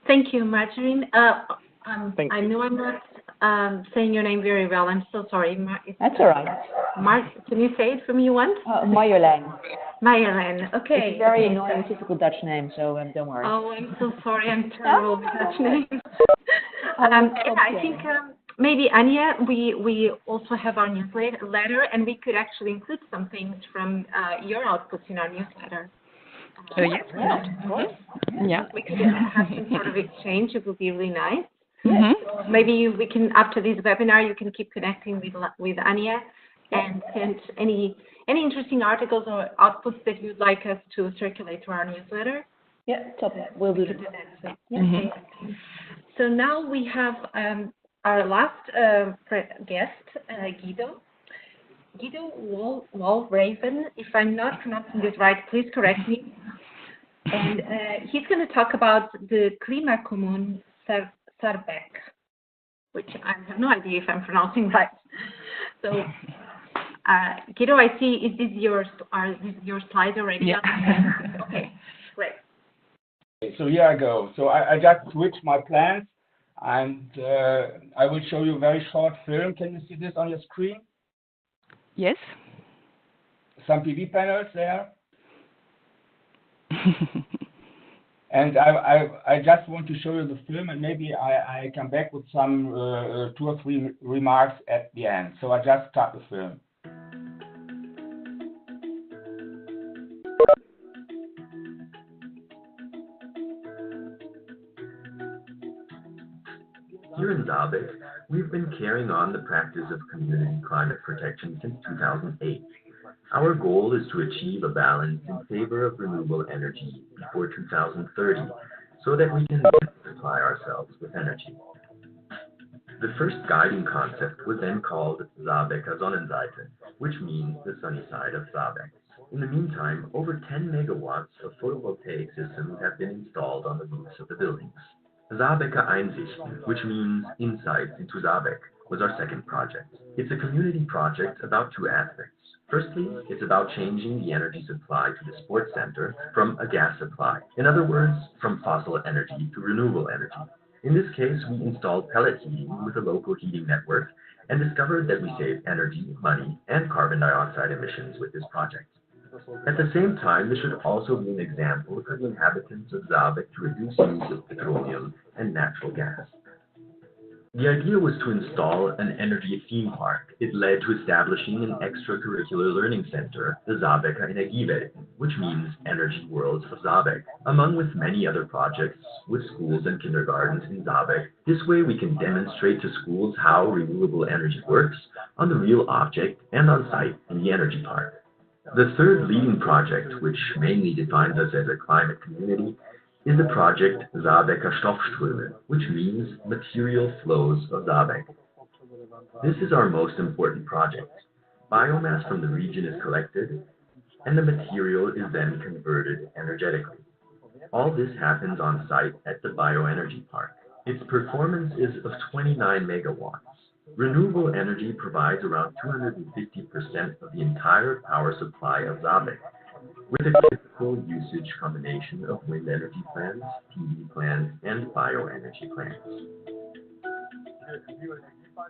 Thank you, Marjorie. Thank I you. know I'm not saying your name very well. I'm so sorry. That's all right. Can you say it for me once? Marjolein. Marjolein. Okay. It's a very annoying, typical Dutch name, so don't worry. Oh, I'm so sorry. I'm terrible with Dutch names. I think maybe Anya, we also have our newsletter, and we could actually include some things from your outputs in our newsletter. Yes. Yeah. We could have some sort of exchange. It would be really nice. Mm-hmm. Maybe we can, after this webinar, you can keep connecting with Anya and send any interesting articles or outputs that you'd like us to circulate to our newsletter. Yeah, top. We'll do that. Mm-hmm. So now we have our last guest, Guido. Guido Walraven. If I'm not pronouncing this right, please correct me. And he's going to talk about the Klimakommun Sarbeck, which I have no idea if I'm pronouncing right. So, Guido, I see, is this your slides already? Yeah. Okay, great. So here I go. So I just switched my plans, and I will show you a very short film. Can you see this on your screen? Yes. Some PV panels there. And I just want to show you the film, and maybe I come back with some 2 or 3 remarks at the end. So I just start the film. Here in Zabeck, we've been carrying on the practice of community climate protection since 2008. Our goal is to achieve a balance in favor of renewable energy before 2030, so that we can supply ourselves with energy. The first guiding concept was then called Zabecker Sonnenseite, which means the sunny side of Zabeck. In the meantime, over 10 megawatts of photovoltaic systems have been installed on the roofs of the buildings. Zabecker Einsichten, which means insights into Zabeck, was our second project. It's a community project about 2 aspects. Firstly, it's about changing the energy supply to the sports center from a gas supply. In other words, from fossil energy to renewable energy. In this case, we installed pellet heating with a local heating network and discovered that we save energy, money, and carbon dioxide emissions with this project. At the same time, this should also be an example for the inhabitants of Zabeck to reduce use of petroleum and natural gas. The idea was to install an energy theme park. It led to establishing an extracurricular learning center, the Zabecker Energiewelten, which means Energy Worlds of Zabeck, among with many other projects with schools and kindergartens in Zabeck. This way we can demonstrate to schools how renewable energy works on the real object and on site in the energy park. The third leading project, which mainly defines us as a climate community, is the project Zabecker Stoffströme, which means material flows of Zabeck. This is our most important project. Biomass from the region is collected, and the material is then converted energetically. All this happens on site at the Bioenergy Park. Its performance is of 29 megawatts. Renewable energy provides around 250% of the entire power supply of Zabeck, with a typical usage combination of wind energy plants, PV plants, and bioenergy plants.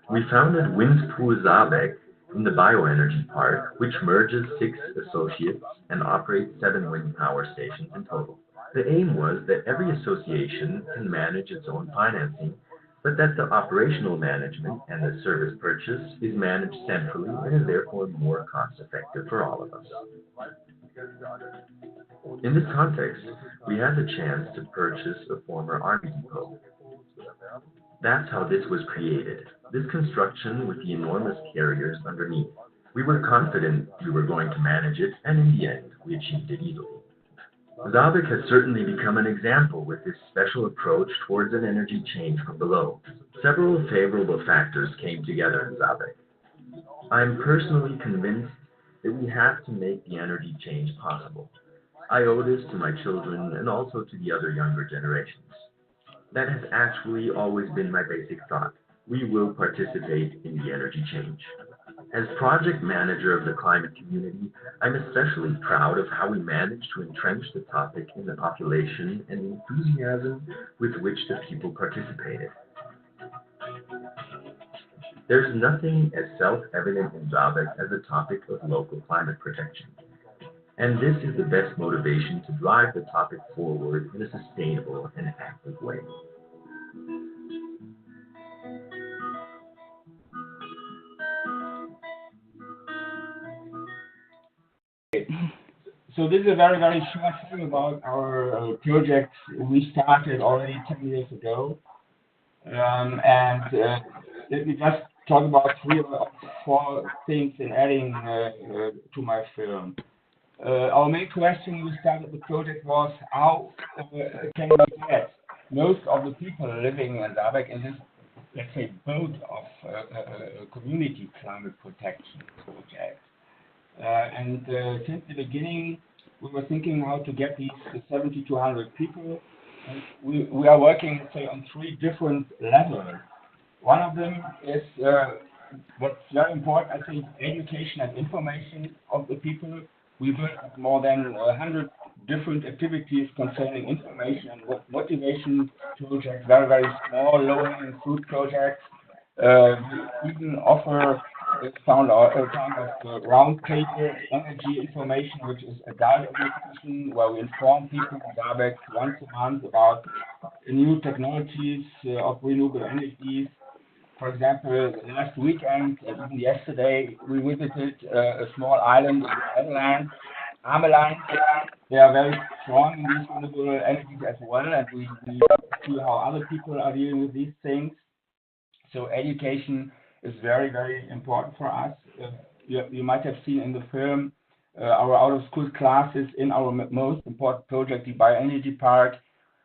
We founded Windpool Zabeck in the Bioenergy Park, which merges 6 associates and operates 7 wind power stations in total. The aim was that every association can manage its own financing but that the operational management and the service purchase is managed centrally and is therefore more cost-effective for all of us. In this context, we had the chance to purchase a former army depot. That's how this was created, this construction with the enormous carriers underneath. We were confident we were going to manage it, and in the end, we achieved it easily. Zaberg has certainly become an example with this special approach towards an energy change from below. Several favorable factors came together in Zaberg. I am personally convinced that we have to make the energy change possible. I owe this to my children and also to the other younger generations. That has actually always been my basic thought. We will participate in the energy change. As project manager of the climate community, I'm especially proud of how we managed to entrench the topic in the population and the enthusiasm with which the people participated. There's nothing as self-evident in Zaberg as the topic of local climate protection. And this is the best motivation to drive the topic forward in a sustainable and active way. So this is a very, very short thing about our project we started already 10 years ago. Let me just talk about 3 or 4 things in adding to my film. Our main question when we started the project was how can we get most of the people living in Zaberg in this, let's say, boat of community climate protection project. Since the beginning, we were thinking how to get these 70 to 100 people. And we are working, let's say, on 3 different levels. One of them is what's very important, I think, education and information of the people. We built up more than 100 different activities concerning information and motivation projects, very, very small, low-hanging fruit projects. We even offer found a kind of round table energy information, which is adult education, where we inform people in Zaberg once a month about new technologies of renewable energies. For example, last weekend, even yesterday, we visited a small island in the Netherlands, Ameland. They are very strong in these renewable energies as well, and we see how other people are dealing with these things. So education is very, very important for us. You might have seen in the film our out-of-school classes in our most important project, the Bioenergy Park.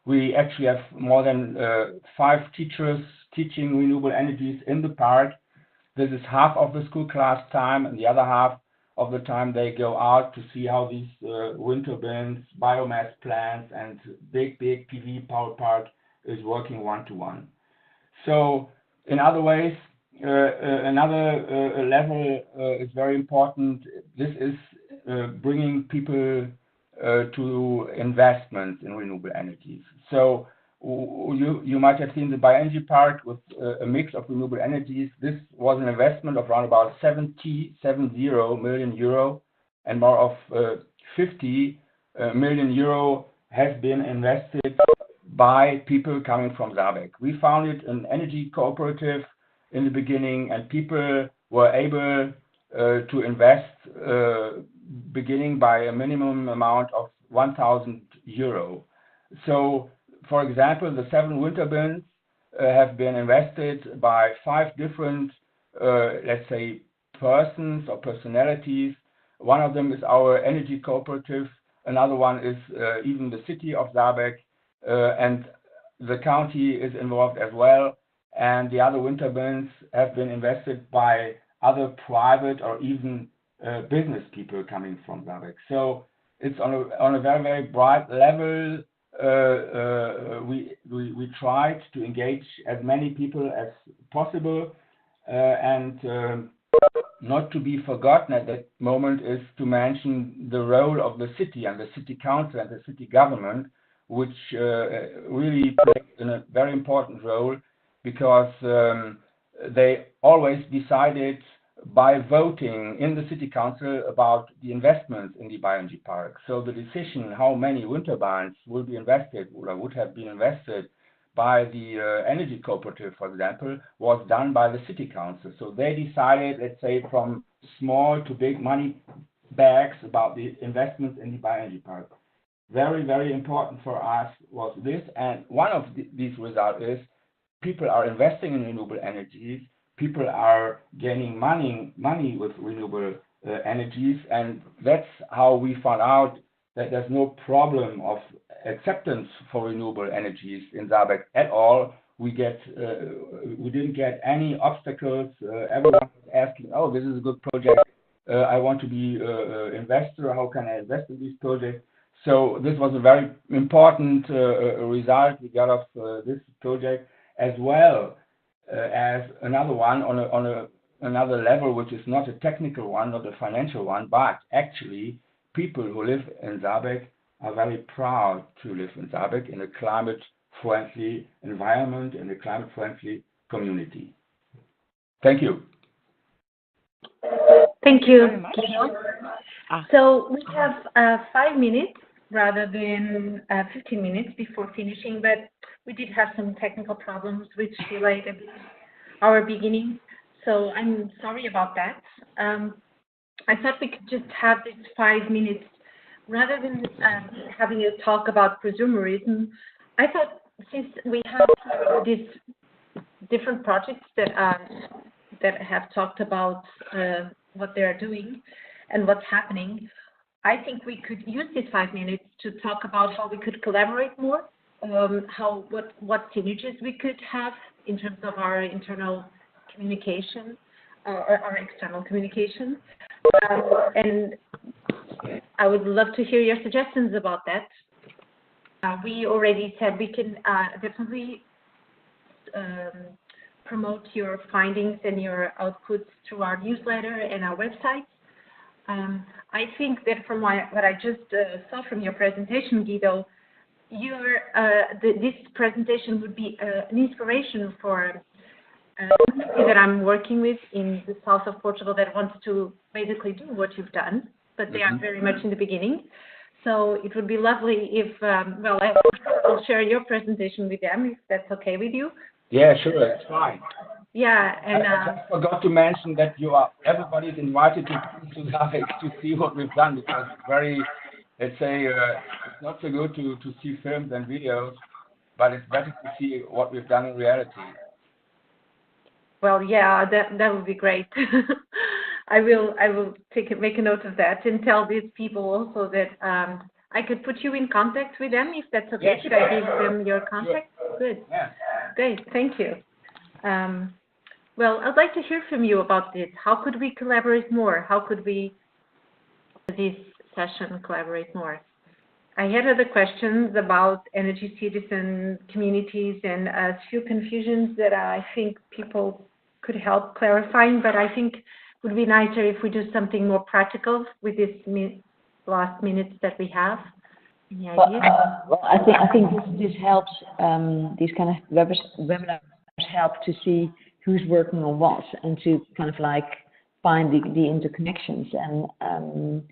We actually have more than 5 teachers teaching renewable energies in the park. This is half of the school class time, and the other half of the time they go out to see how these wind turbines, biomass plants, and big PV power park is working one-to-one. So in other ways, another level is very important. This is bringing people to investment in renewable energies. So you might have seen the Bioenergy Park with a mix of renewable energies. This was an investment of around about 70 million euro, and more of 50 million euro has been invested by people coming from Zaberg. We founded an energy cooperative in the beginning, and people were able to invest beginning by a minimum amount of 1,000 euro. So, for example, the 7 wind turbines have been invested by 5 different, let's say, persons or personalities. One of them is our energy cooperative. Another one is even the city of Zaberg, and the county is involved as well. And the other wind turbines have been invested by other private or even business people coming from Zaberg. So it's on a very, very broad level. We tried to engage as many people as possible, and not to be forgotten at that moment is to mention the role of the city and the city council and the city government, which really played a very important role, because they always decided by voting in the city council about the investments in the Bioenergy Park. So the decision how many wind turbines will be invested or would have been invested by the energy cooperative, for example, was done by the city council. So they decided, let's say, from small to big money bags about the investments in the bioenergy park. Very, very important for us was this, and one of these results is people are investing in renewable energies, people are gaining money with renewable energies, and that's how we found out that there's no problem of acceptance for renewable energies in Saarbeck at all. We didn't get any obstacles. Everyone was asking, "Oh, this is a good project. I want to be an investor. How can I invest in this project?" So this was a very important result we got of this project, as well as another one on another level, which is not a technical one, not a financial one, but actually people who live in Saarbeck are very proud to live in Saarbeck in a climate-friendly environment, in a climate-friendly community. Thank you. Thank you. Very much. So we have 5 minutes rather than 15 minutes before finishing, but we did have some technical problems which delayed a bit our beginning. So I'm sorry about that. I thought we could just have this 5 minutes rather than having a talk about prosumerism. I thought since we have these different projects that have talked about what they are doing and what's happening, I think we could use these 5 minutes to talk about how we could collaborate more, what synergies we could have in terms of our internal communication or our external communication. And I would love to hear your suggestions about that. We already said we can definitely promote your findings and your outputs through our newsletter and our website. I think that from what I just saw from your presentation, Guido, this presentation would be an inspiration for a community that I'm working with in the south of Portugal that wants to basically do what you've done, but they are very much in the beginning. So it would be lovely if, I will share your presentation with them, if that's okay with you. Yeah, sure, it's fine. Yeah, and I just forgot to mention that everybody is invited to Saarbeck to see what we've done, because it's very, let's say, it's not so good to see films and videos, but it's better to see what we've done in reality. Well, yeah, that would be great. I will make a note of that and tell these people also that I could put you in contact with them if that's okay. Yeah, Should I give them your contact? Sure. Good. Yeah. Great. Thank you. Well, I'd like to hear from you about this. How could we collaborate more? How could we, this session, collaborate more? I had other questions about energy citizen communities and a few confusions that I think people could help clarifying, but I think it would be nicer if we do something more practical with this last minutes that we have. Any ideas? Well, I think this helps. These kind of webinars help to see who's working on what and to kind of like find the interconnections. And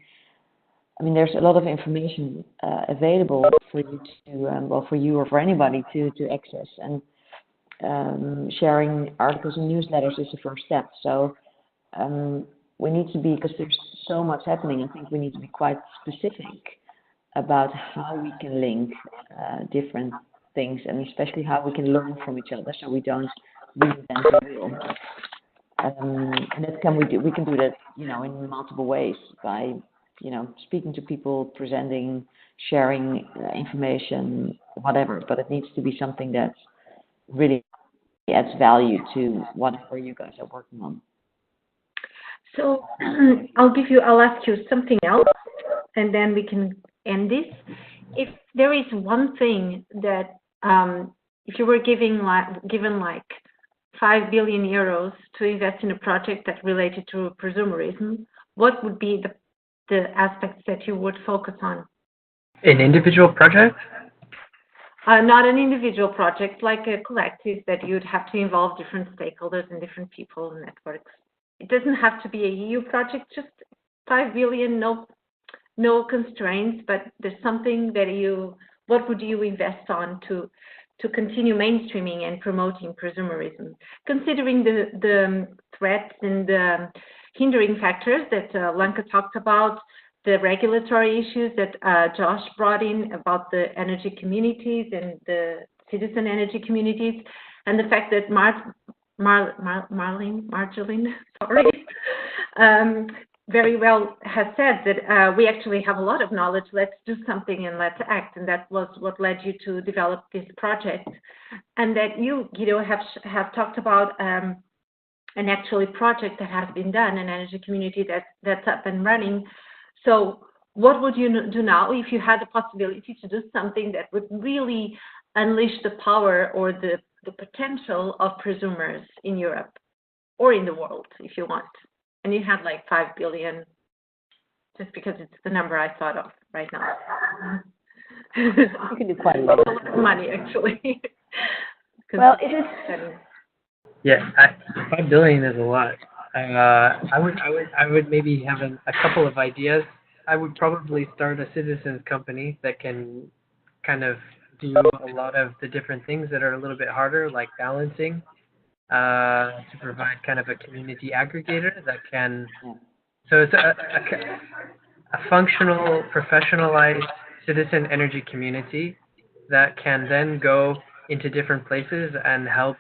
I mean, there's a lot of information available for you to, for you or for anybody to access. And sharing articles and newsletters is the first step. So we need to be, because there's so much happening, I think we need to be quite specific about how we can link different things, and especially how we can learn from each other, so we don't reinvent the wheel. And that we can do that, in multiple ways by, speaking to people, presenting, sharing information, whatever. But it needs to be something that really adds value to whatever you guys are working on. So I'll ask you something else, and then we can end this. If there is one thing that, if you were given like 5 billion euros to invest in a project that related to prosumerism, what would be the aspects that you would focus on? An individual project? Not an individual project, like a collective that you'd have to involve different stakeholders and different people and networks. It doesn't have to be a EU project, just 5 billion, no constraints, but there's something that what would you invest on to to continue mainstreaming and promoting prosumerism, considering the threats and the hindering factors that Lanka talked about, the regulatory issues that Josh brought in about the energy communities and the citizen energy communities, and the fact that Marjolin, sorry, very well has said that we actually have a lot of knowledge. Let's do something and let's act, and that was what led you to develop this project, and that you, Guido, have talked about an actually project that has been done, an energy community that's up and running. So what would you do now if you had the possibility to do something that would really unleash the power or the potential of prosumers in Europe or in the world, if you want? And you had like 5 billion, just because it's the number I thought of right now. You can do quite a lot of money, actually. Well, it is. Yeah, 5 billion is a lot. I would maybe have a couple of ideas. I would probably start a citizens company that can kind of do a lot of the different things that are a little bit harder, like balancing, to provide kind of a community aggregator that can. So it's a functional, professionalized citizen energy community that can then go into different places and help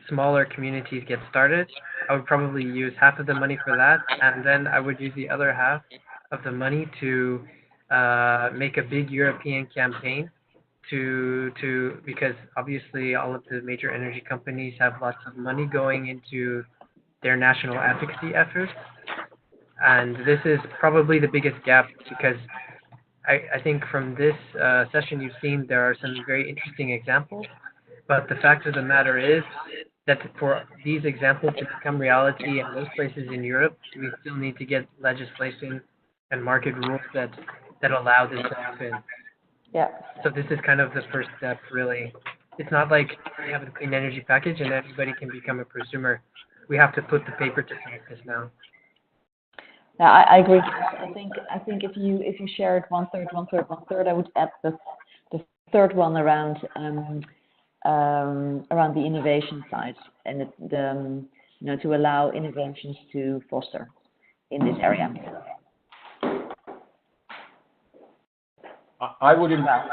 smaller communities get started. I would probably use half of the money for that, and then I would use the other half of the money to make a big European campaign because obviously all of the major energy companies have lots of money going into their national advocacy efforts, and this is probably the biggest gap because I think from this session you've seen there are some very interesting examples, but the fact of the matter is that for these examples to become reality in most places in Europe, we still need to get legislation and market rules that allow this to happen. Yeah. So this is kind of the first step, really. It's not like we have a clean energy package and everybody can become a prosumer. We have to put the paper to practice now. Yeah, I agree. I think if you share it 1/3, 1/3, 1/3, I would add the third one around the innovation side and to allow innovations to foster in this area. I would invest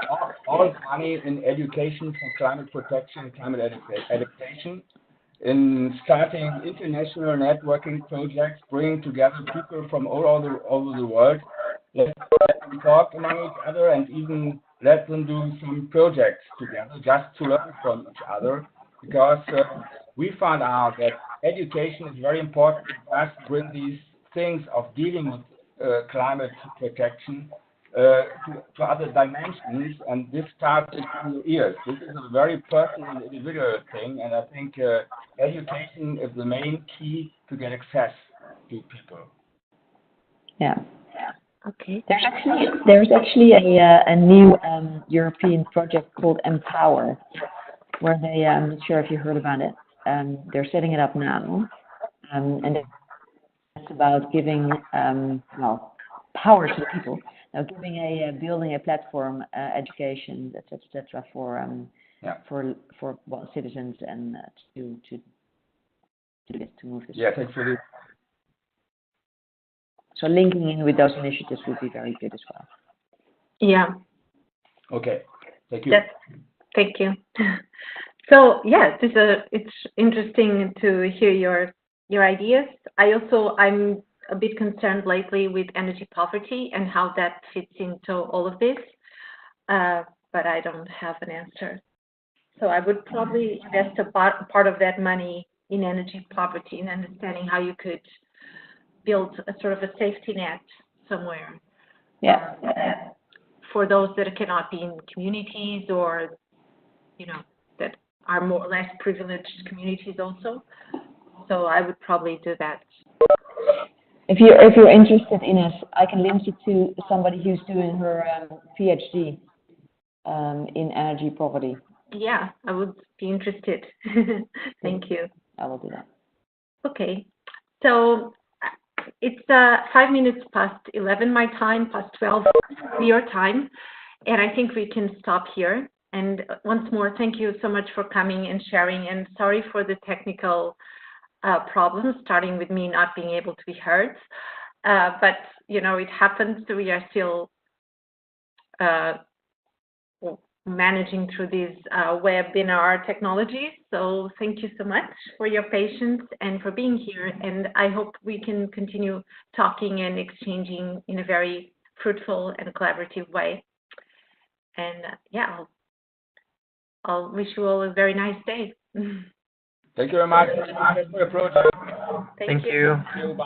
all money in education for climate protection and climate adaptation, in starting international networking projects, bringing together people from all over the world. Let them talk among each other and even let them do some projects together just to learn from each other, because we found out that education is very important for us to bring these things of dealing with climate protection to other dimensions, and this starts in your ears. This is a very personal and individual thing, and I think education is the main key to get access to people. Yeah. Okay. There's actually a new European project called Empower, where they, I'm not sure if you heard about it. They're setting it up now, and it's about giving power to the people. Now, building a platform, education, etc., for citizens and to move this. Yes, actually. So linking in with those initiatives would be very good as well. Yeah. Okay. Thank you. Thank you. So yes, it's interesting to hear your ideas. I'm a bit concerned lately with energy poverty and how that fits into all of this, but I don't have an answer. So I would probably invest a part of that money in energy poverty and understanding how you could build a sort of a safety net somewhere. Yeah. For those that cannot be in communities or, that are more or less privileged communities also. So I would probably do that. If you're interested, Ines, I can link you to somebody who's doing her PhD in energy poverty. Yeah, I would be interested. Thank you. I will do that. Okay, so it's 5 minutes past 11 my time, past 12 your time, and I think we can stop here. And once more, thank you so much for coming and sharing, and sorry for the technical problems, starting with me not being able to be heard. But, you know, it happens. So we are still managing through these webinar technologies. So thank you so much for your patience and for being here. And I hope we can continue talking and exchanging in a very fruitful and collaborative way. And yeah, I'll wish you all a very nice day. Thank you very much for your project. Thank you. Thank you. Bye.